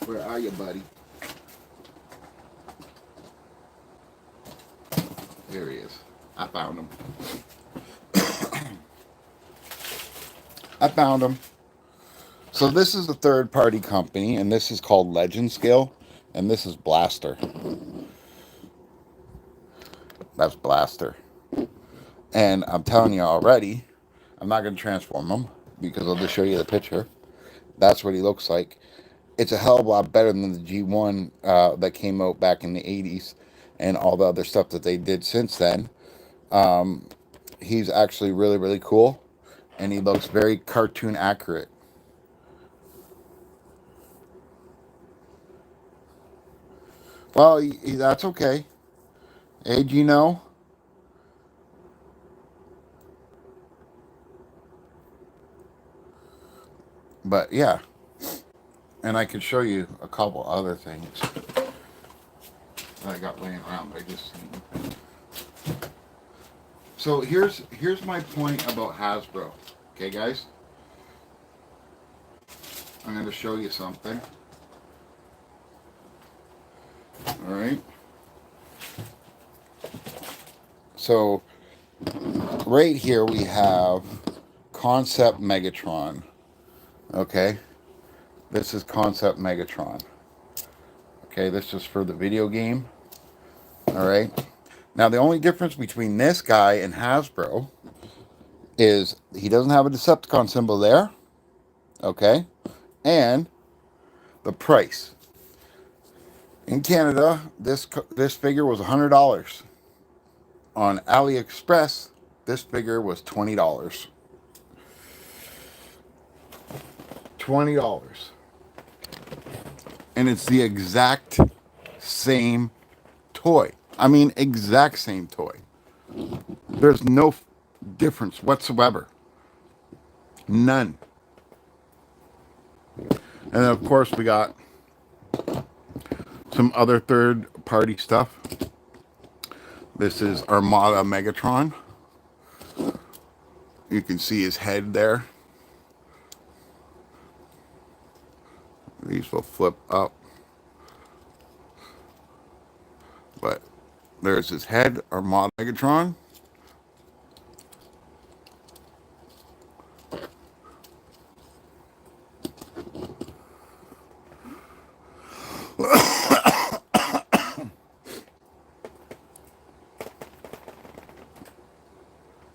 Where are you, buddy? There he is. I found him. I found him. So this is the third-party company, and this is called Legend Scale, and this is Blaster. That's Blaster. And I'm telling you already, I'm not going to transform him, because I'll just show you the picture. That's what he looks like. It's a hell of a lot better than the G1 that came out back in the 80s and all the other stuff that they did since then. He's actually really, really cool, and he looks very cartoon accurate. Well, that's okay. Hey, Gino. But yeah, and I could show you a couple other things that I got laying around. I just seen. So here's my point about Hasbro. Okay, guys, I'm going to show you something. All right. So right here we have Concept Megatron. Okay, this is Concept Megatron. Okay, this is for the video game. All right. Now, the only difference between this guy and Hasbro is he doesn't have a Decepticon symbol there. Okay, and the price. In Canada, this figure was $100. On AliExpress, this figure was $20. $20. And it's the exact same toy. I mean, exact same toy. There's no difference whatsoever. None. And then, of course, we got some other third-party stuff. This is Armada Megatron. You can see his head there. These will flip up. But there's his head, Armada Megatron.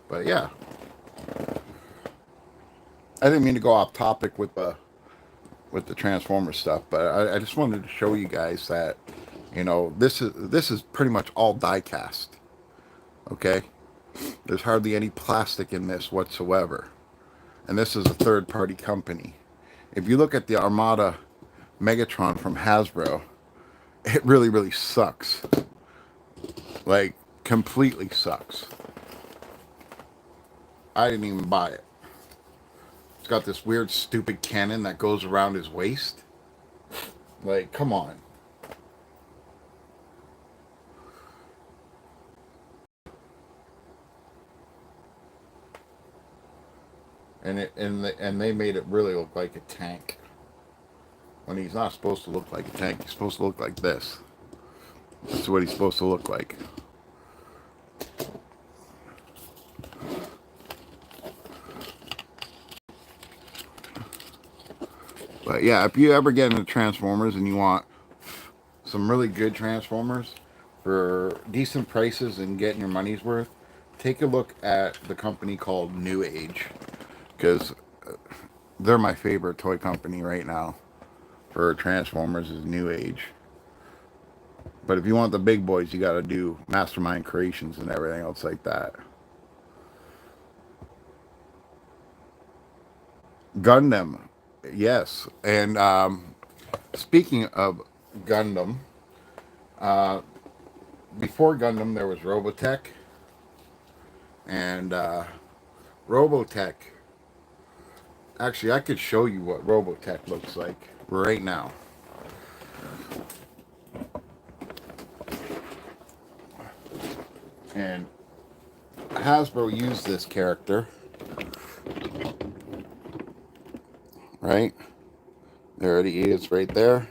But yeah, I didn't mean to go off topic with the Transformer stuff, but I just wanted to show you guys that, you know, this is pretty much all die cast. Okay, there's hardly any plastic in this whatsoever. and this is a third-party company. If you look at the Armada Megatron from Hasbro, it really, really sucks. Like, completely sucks. I didn't even buy it. It's got this weird, stupid cannon that goes around his waist. Like, come on. And they made it really look like a tank. When he's not supposed to look like a tank, he's supposed to look like this. This is what he's supposed to look like. But yeah, if you ever get into Transformers and you want some really good Transformers for decent prices and getting your money's worth, take a look at the company called New Age, because they're my favorite toy company right now for Transformers is New Age. But if you want the big boys, you got to do Mastermind Creations and everything else like that. Gundam, yes. And speaking of Gundam, before Gundam there was Robotech, and Robotech. Actually, I could show you what Robotech looks like right now. And Hasbro used this character, right? There he is right there.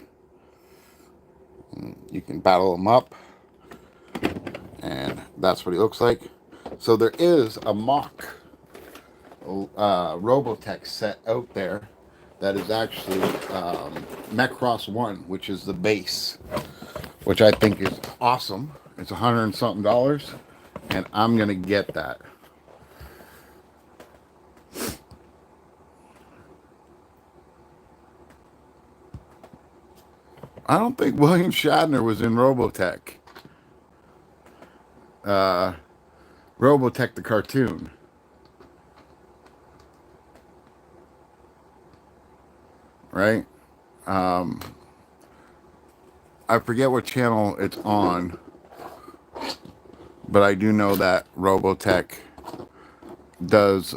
And you can battle him up. And that's what he looks like. So there is a mock Robotech set out there that is actually Macross 1, which is the base, which I think is awesome. It's $100 and something, and I'm going to get that. I don't think William Shatner was in Robotech. Robotech the cartoon. Right? I forget what channel it's on, but I do know that Robotech does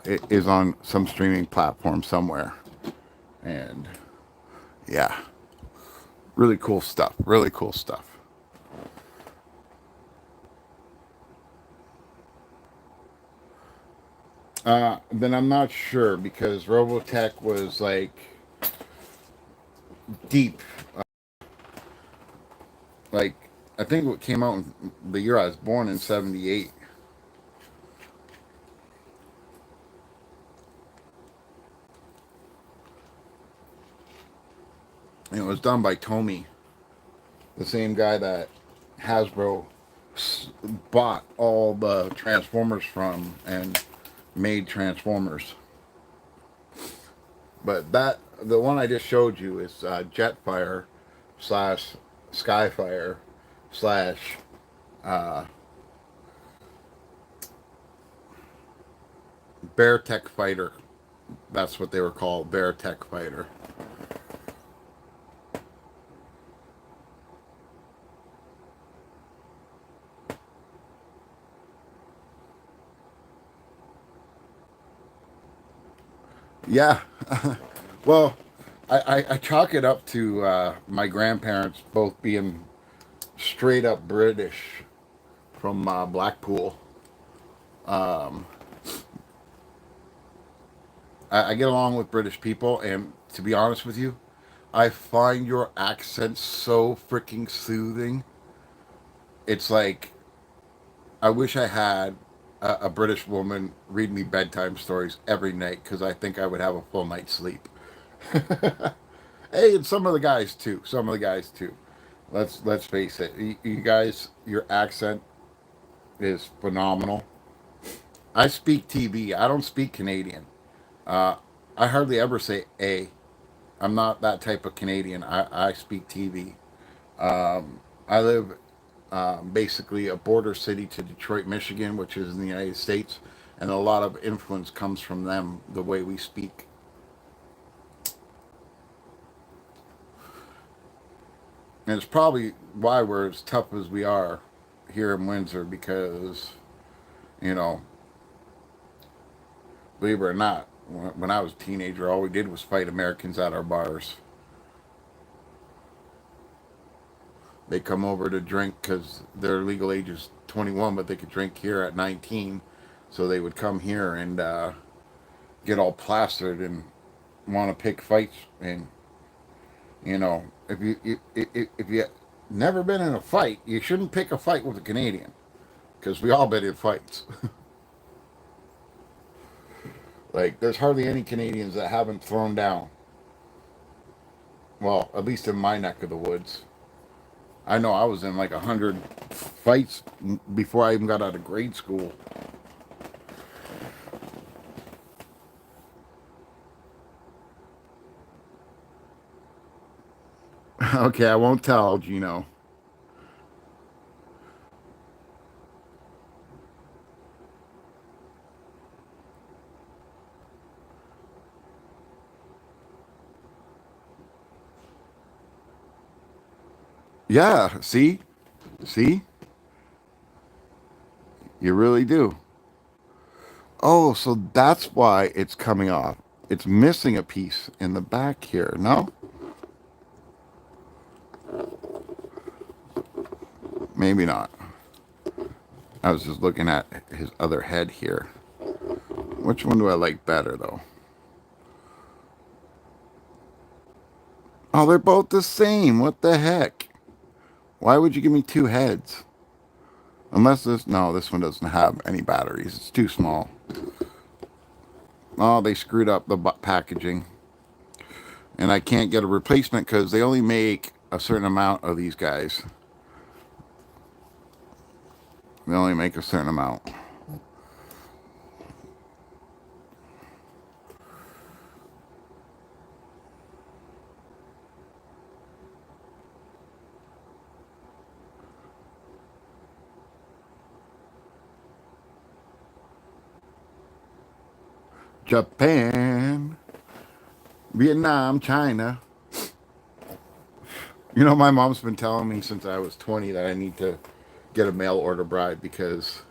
it is on some streaming platform somewhere. And yeah, really cool stuff. Really cool stuff. Then I'm not sure because Robotech was like deep. Like I think it came out in the year I was born in '78. And it was done by Tomy, the same guy that Hasbro bought all the Transformers from and made Transformers. But that the one I just showed you is Jetfire slash Skyfire slash Bear Tech Fighter. That's what they were called, Bear Tech Fighter. Yeah. Well, I chalk it up to my grandparents both being straight up British from Blackpool. I get along with British people, and to be honest with you, I find your accent so freaking soothing. It's like I wish I had a British woman read me bedtime stories every night because I think I would have a full night's sleep. Hey, and some of the guys too. Some of the guys too. Let's face it. You guys, your accent is phenomenal. I speak TB. I don't speak Canadian. Uh, I hardly ever say A. I'm not that type of Canadian. I speak TV. I live basically a border city to Detroit, Michigan, which is in the United States. And a lot of influence comes from them, the way we speak. And it's probably why we're as tough as we are here in Windsor, because, you know, believe it or not, when I was a teenager, all we did was fight Americans at our bars. They come over to drink because their legal age is 21, but they could drink here at 19. So they would come here and get all plastered and want to pick fights. And, you know, if you never been in a fight, you shouldn't pick a fight with a Canadian, because we all been in fights. Like, there's hardly any Canadians that haven't thrown down. Well, at least in my neck of the woods. I know I was in like 100 fights before I even got out of grade school. Okay, I won't tell, Gino. Yeah, see? See? You really do. Oh, so that's why it's coming off. It's missing a piece in the back here. No? Maybe not. I was just looking at his other head here. Which one do I like better, though? Oh, they're both the same. What the heck? Why would you give me two heads? Unless this... No, this one doesn't have any batteries. It's too small. Oh, they screwed up the packaging. And I can't get a replacement because they only make a certain amount of these guys. They only make a certain amount. Japan, Vietnam, China. You know, my mom's been telling me since I was 20 that I need to get a mail order bride, because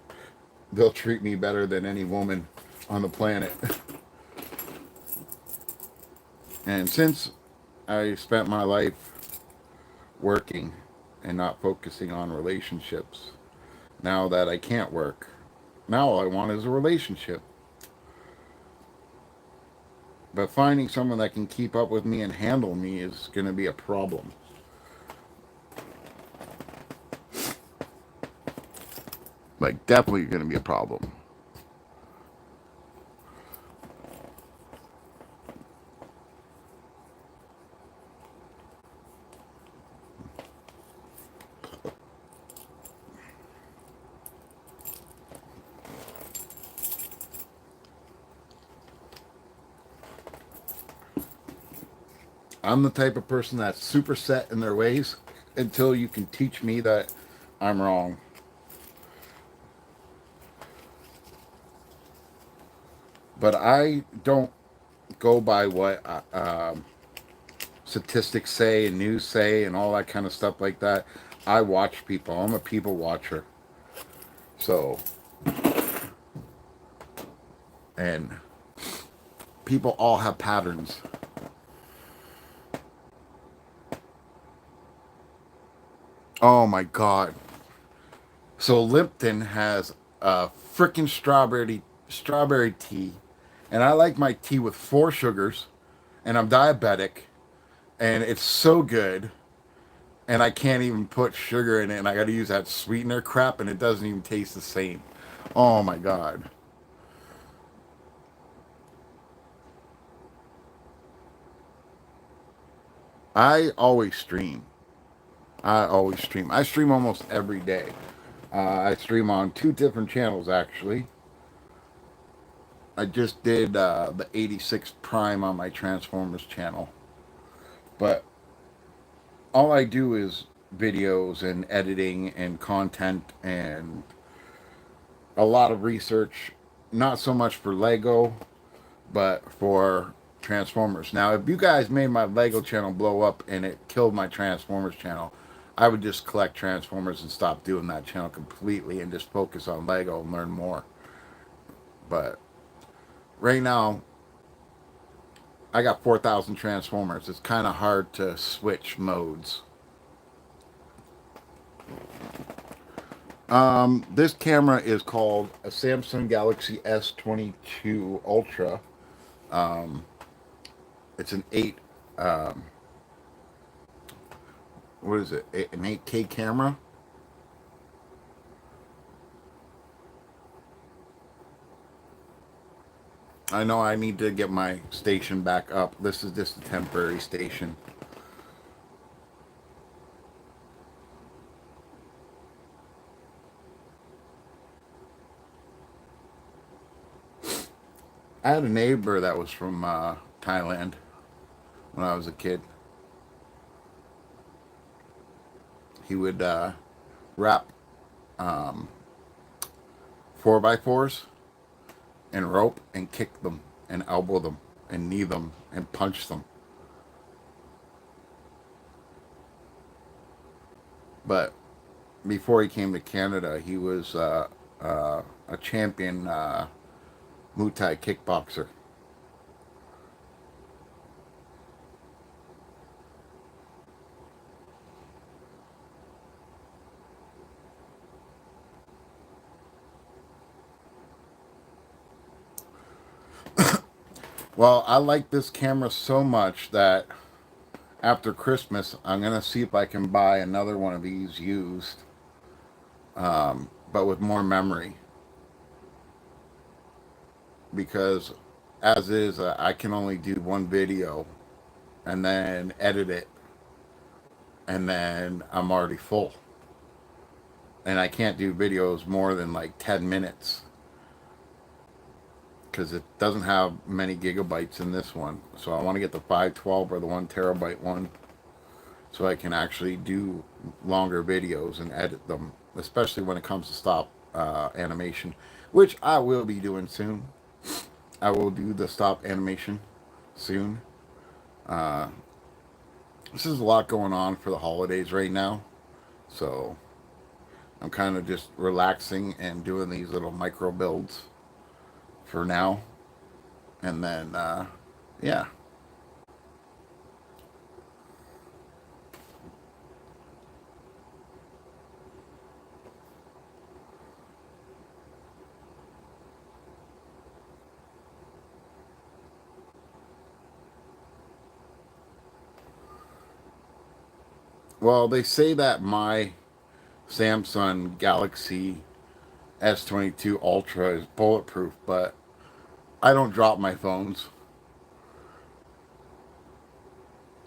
they'll treat me better than any woman on the planet. And since I spent my life working and not focusing on relationships, now that I can't work, now all I want is a relationship. But finding someone that can keep up with me and handle me is going to be a problem. Like, definitely going to be a problem. I'm the type of person that's super set in their ways until you can teach me that I'm wrong. But I don't go by what statistics say and news say and all that kind of stuff like that. I watch people. I'm a people watcher. So, and people all have patterns. Oh my God. So Lipton has a freaking strawberry tea, and I like my tea with 4 sugars, and I'm diabetic, and it's so good, and I can't even put sugar in it, and I got to use that sweetener crap, and it doesn't even taste the same. Oh my God. I always stream. I always stream. I stream almost every day. I stream on 2 different channels, actually. I just did the 86 Prime on my Transformers channel. But all I do is videos and editing and content and a lot of research not so much for Lego, but for Transformers. Now, if you guys made my Lego channel blow up and it killed my Transformers channel, I would just collect Transformers and stop doing that channel completely and just focus on Lego and learn more. But right now, I got 4,000 Transformers. It's kind of hard to switch modes. This camera is called a Samsung Galaxy S22 Ultra. It's an 8, what is it? An 8K camera. I know I need to get my station back up. This is just a temporary station. I had a neighbor that was from Thailand when I was a kid. He would wrap 4x4s and rope and kick them and elbow them and knee them and punch them. But before he came to Canada, he was a champion Muay Thai kickboxer. Well, I like this camera so much that after Christmas, I'm going to see if I can buy another one of these used, but with more memory. Because as is, I can only do one video and then edit it, and then I'm already full. And I can't do videos more than like 10 minutes because it doesn't have many gigabytes in this one. So I want to get the 512 or the 1 terabyte one so I can actually do longer videos and edit them, especially when it comes to stop animation, which I will be doing soon. I will do the stop animation soon. Uh, this is a lot going on for the holidays right now, so I'm kind of just relaxing and doing these little micro builds for now, and then yeah. Well, they say that my Samsung Galaxy S22 Ultra is bulletproof, but I don't drop my phones.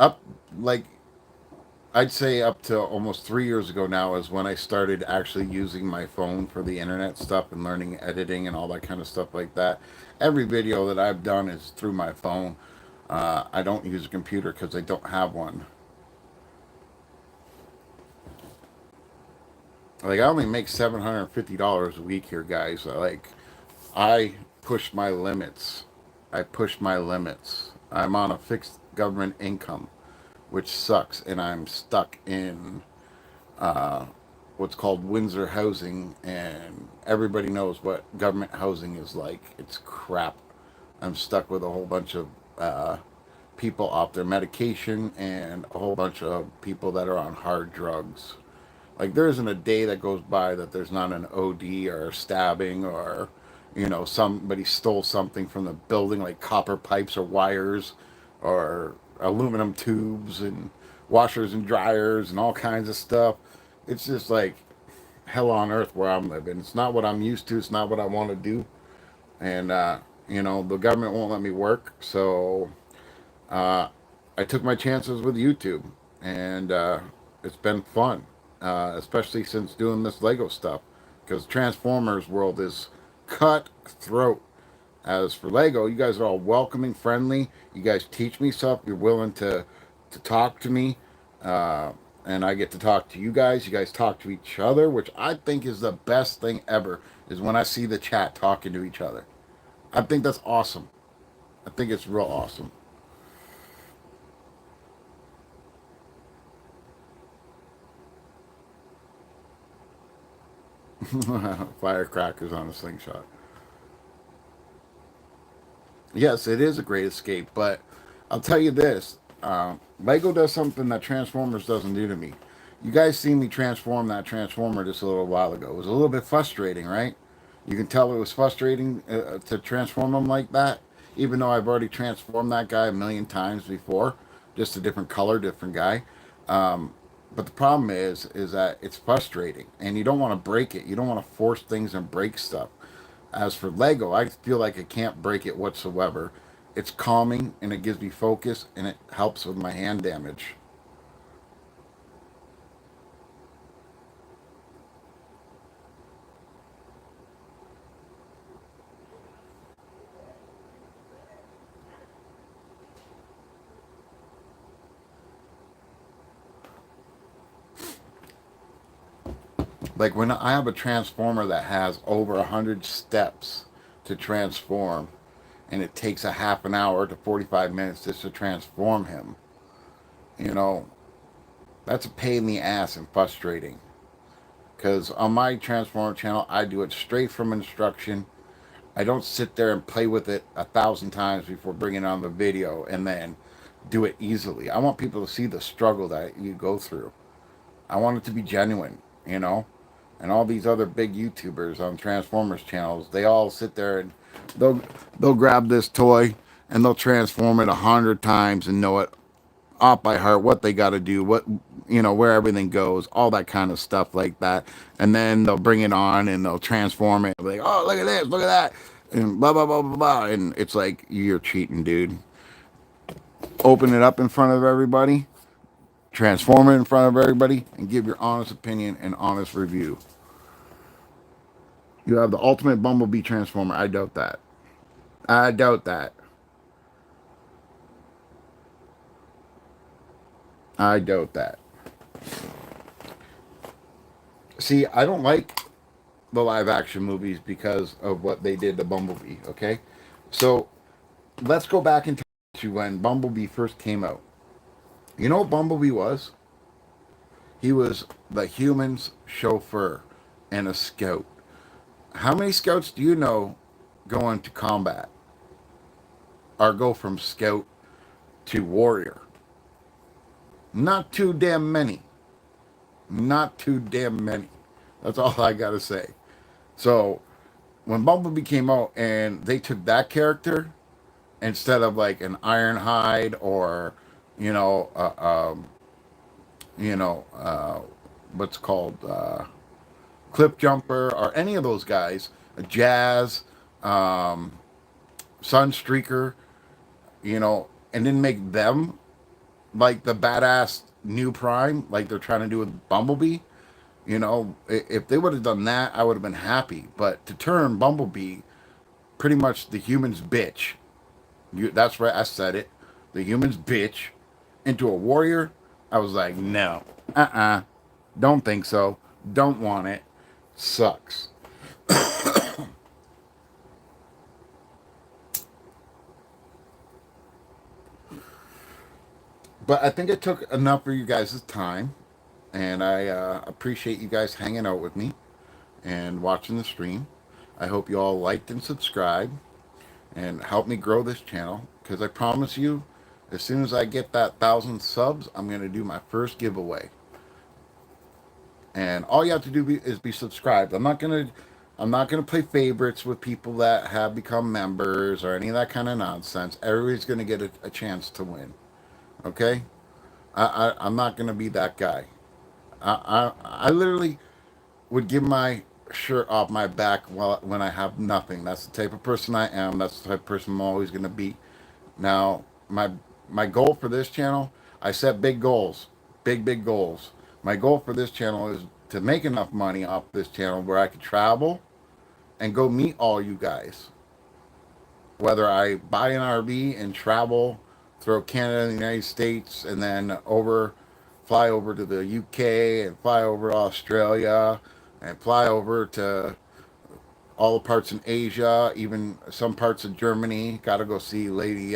Up, like, I'd say up to almost 3 years ago now is when I started actually using my phone for the internet stuff and learning editing and all that kind of stuff like that. Every video that I've done is through my phone. I don't use a computer because I don't have one. Like, I only make $750 a week here, guys. I push my limits. I push my limits. I'm on a fixed government income, which sucks, and I'm stuck in what's called Windsor housing, and everybody knows what government housing is like. It's crap. I'm stuck with a whole bunch of people off their medication and a whole bunch of people that are on hard drugs. Like, there isn't a day that goes by that there's not an OD or a stabbing, or, somebody stole something from the building, like copper pipes or wires or aluminum tubes and washers and dryers and all kinds of stuff. It's just like hell on earth where I'm living. It's not what I'm used to. It's not what I want to do. And, the government won't let me work. So uh, I took my chances with YouTube. And it's been fun, especially since doing this Lego stuff. Because Transformers world is cutthroat. As for Lego, you guys are all welcoming, friendly. You guys teach me stuff. You're willing to talk to me. Uh, and I get to talk to you guys. You guys talk to each other, which I think is the best thing ever, is when I see the chat talking to each other. I think that's awesome. I think it's real awesome. Firecrackers on a slingshot. Yes, it is a great escape, but I'll tell you this: Lego does something that Transformers doesn't do to me. You guys see me transform that Transformer just a little while ago. It was a little bit frustrating, right? You can tell it was frustrating to transform him like that, even though I've already transformed that guy a million times before, just a different color, different guy. Um, but the problem is that it's frustrating, and you don't want to break it. You don't want to force things and break stuff. As for Lego, I feel like I can't break it whatsoever. It's calming and it gives me focus and it helps with my hand damage. Like when I have a transformer that has over 100 steps to transform, and it takes a half an hour to 45 minutes just to transform him, you know, that's a pain in the ass and frustrating. Because on my transformer channel, I do it straight from instruction. I don't sit there and play with it 1,000 times before bringing it on the video and then do it easily. I want people to see the struggle that you go through. I want it to be genuine, you know? And all these other big YouTubers on Transformers channels, they all sit there and they'll they'll grab this toy and they'll transform it 100 times and know it off by heart what they got to do, what where everything goes, all that kind of stuff like that. And then they'll bring it on and they'll transform it. Like, oh, look at this, look at that, and blah blah blah blah blah. And it's like you're cheating, dude. Open it up in front of everybody, transform it in front of everybody, and give your honest opinion and honest review. You have the ultimate Bumblebee transformer. I doubt that. I doubt that. I doubt that. See, I don't like the live action movies because of what they did to Bumblebee, okay? So let's go back into when Bumblebee first came out. You know what Bumblebee was? He was the human's chauffeur and a scout. How many scouts do you know go into combat or go from scout to warrior? Not too damn many. Not too damn many. That's all I gotta say. So when Bumblebee came out and they took that character instead of like an Ironhide or you know, uh, um, you know, what's called Clip Jumper or any of those guys, Jazz, um, Sunstreaker, and then make them like the badass new Prime, like they're trying to do with Bumblebee. If they would have done that, I would have been happy. But to turn Bumblebee pretty much the human's bitch, that's right, I said it, the human's bitch, into a warrior, I was like, no, don't think so, don't want it, sucks. But I think it took enough for you guys' time, and I appreciate you guys hanging out with me and watching the stream. I hope you all liked and subscribed and help me grow this channel because I promise you, as soon as I get that 1,000 subs, I'm going to do my first giveaway. And all you have to do is be subscribed. I'm not gonna play favorites with people that have become members or any of that kind of nonsense. Everybody's gonna get a chance to win. Okay? I'm not gonna be that guy. I literally would give my shirt off my back when I have nothing. That's the type of person I am. That's the type of person I'm always gonna be. Now, my goal for this channel, I set big goals, big goals. My goal for this channel is to make enough money off this channel where I could travel and go meet all you guys. Whether I buy an RV and travel through Canada and the United States and then fly over to the UK and fly over to Australia and fly over to all the parts in Asia, even some parts of Germany. Got to go see Lady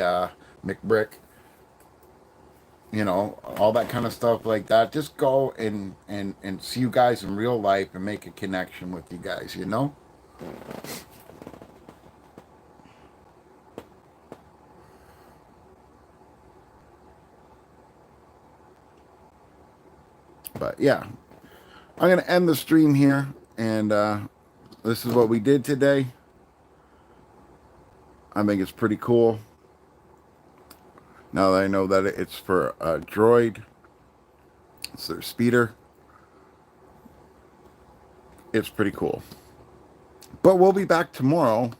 McBrick. You know, all that kind of stuff like that. Just go and see you guys in real life and make a connection with you guys. You know. But yeah, I'm gonna end the stream here, and this is what we did today. I think it's pretty cool. Now that I know that it's for a droid, it's their speeder. It's pretty cool. But we'll be back tomorrow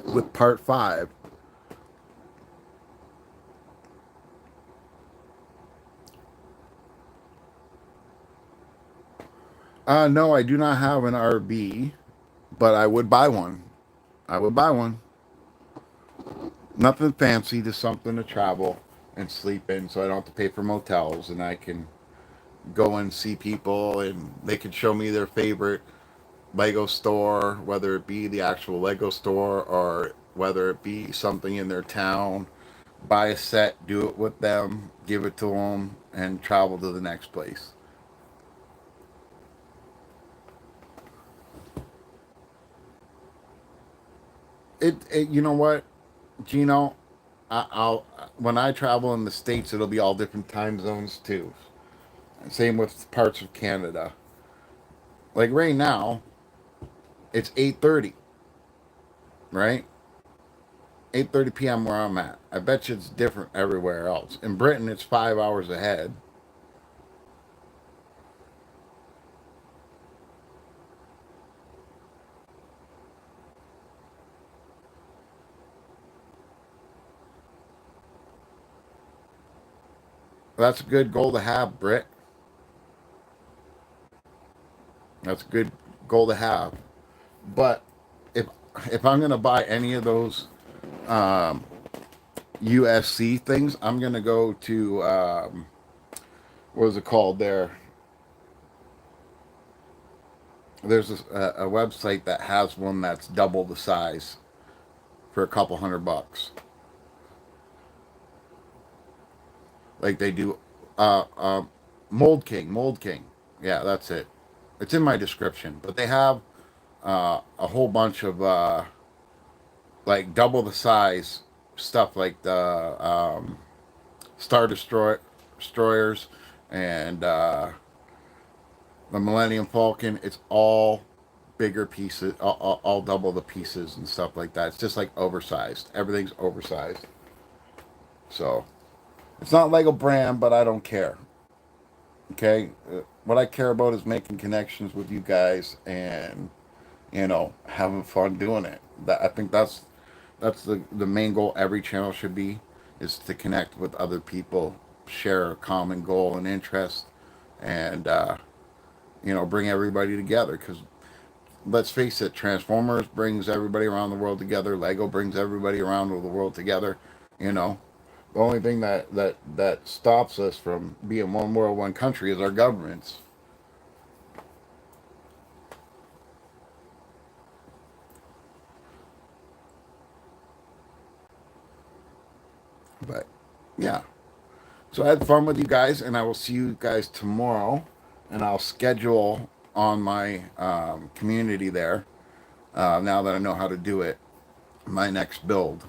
with part 5. No, I do not have an RV, but I would buy one. I would buy one. Nothing fancy, just something to travel and sleep in so I don't have to pay for motels, and I can go and see people and they can show me their favorite Lego store, whether it be the actual Lego store or whether it be something in their town. Buy a set, do it with them, give it to them, and travel to the next place. You know what, Gino? I'll when I travel in the states, it'll be all different time zones too. Same with parts of Canada. Like right now, it's 8:30, right? 8:30 p.m. where I'm at. I bet you it's different everywhere else. In Britain, it's 5 hours ahead. That's a good goal to have, Brit. That's a good goal to have. But if if I'm gonna buy any of those um, USC things, I'm gonna go to what is it called there? There's a website that has one that's double the size for a couple $100. Like they do, uh, uh, Mould King. Yeah, that's it. It's in my description. But they have a whole bunch of like double the size stuff, like the Star Destroyers and the Millennium Falcon. It's all bigger pieces, all double the pieces and stuff like that. It's just like oversized. Everything's oversized. So it's not Lego brand, but I don't care. Okay, what I care about is making connections with you guys and having fun doing it. That I think that's the main goal. Every channel should be is to connect with other people, share a common goal and interest, and bring everybody together. Because let's face it, Transformers brings everybody around the world together. Lego brings everybody around the world together. You know, the only thing that stops us from being one world, one country is our governments. But yeah, so I had fun with you guys, and I will see you guys tomorrow. And I'll schedule on my community there now that I know how to do it. My next build.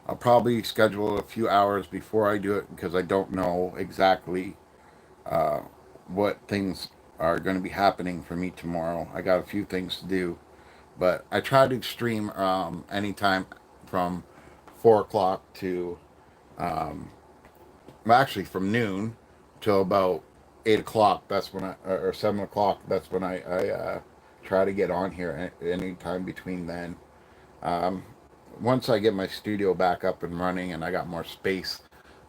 I'll probably schedule a few hours before I do it because I don't know exactly what things are going to be happening for me tomorrow. I got a few things to do, but I try to stream anytime from 4 o'clock to well, actually from noon till about 8 o'clock. That's when or 7 o'clock. That's when I try to get on here anytime between then. Um, Once I get my studio back up and running and I got more space,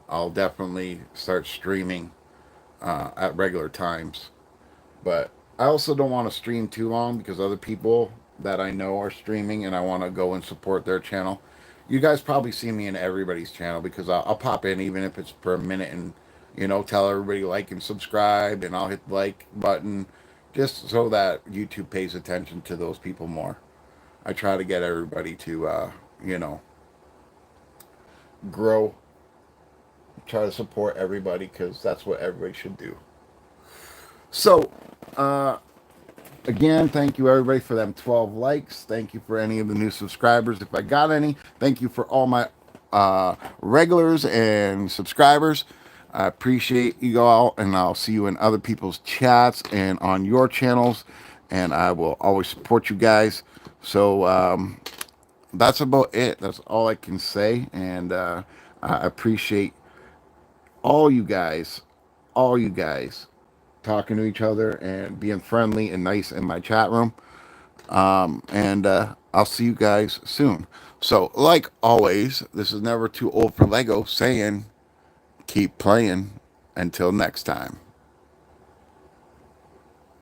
I'll definitely start streaming at regular times. But I also don't want to stream too long because other people that I know are streaming and I want to go and support their channel. You guys probably see me in everybody's channel because I'll pop in even if it's for a minute and tell everybody like and subscribe, and I'll hit the like button just so that YouTube pays attention to those people more. I try to get everybody to, you know, grow, try to support everybody because that's what everybody should do. So, uh, again, thank you everybody for them 12 likes. Thank you for any of the new subscribers if I got any. Thank you for all my regulars and subscribers. I appreciate you all, and I'll see you in other people's chats and on your channels. And I will always support you guys. So that's about it. That's all I can say. And I appreciate all you guys, all you guys talking to each other and being friendly and nice in my chat room. And I'll see you guys soon. So, like always, this is never too old for Lego saying keep playing until next time.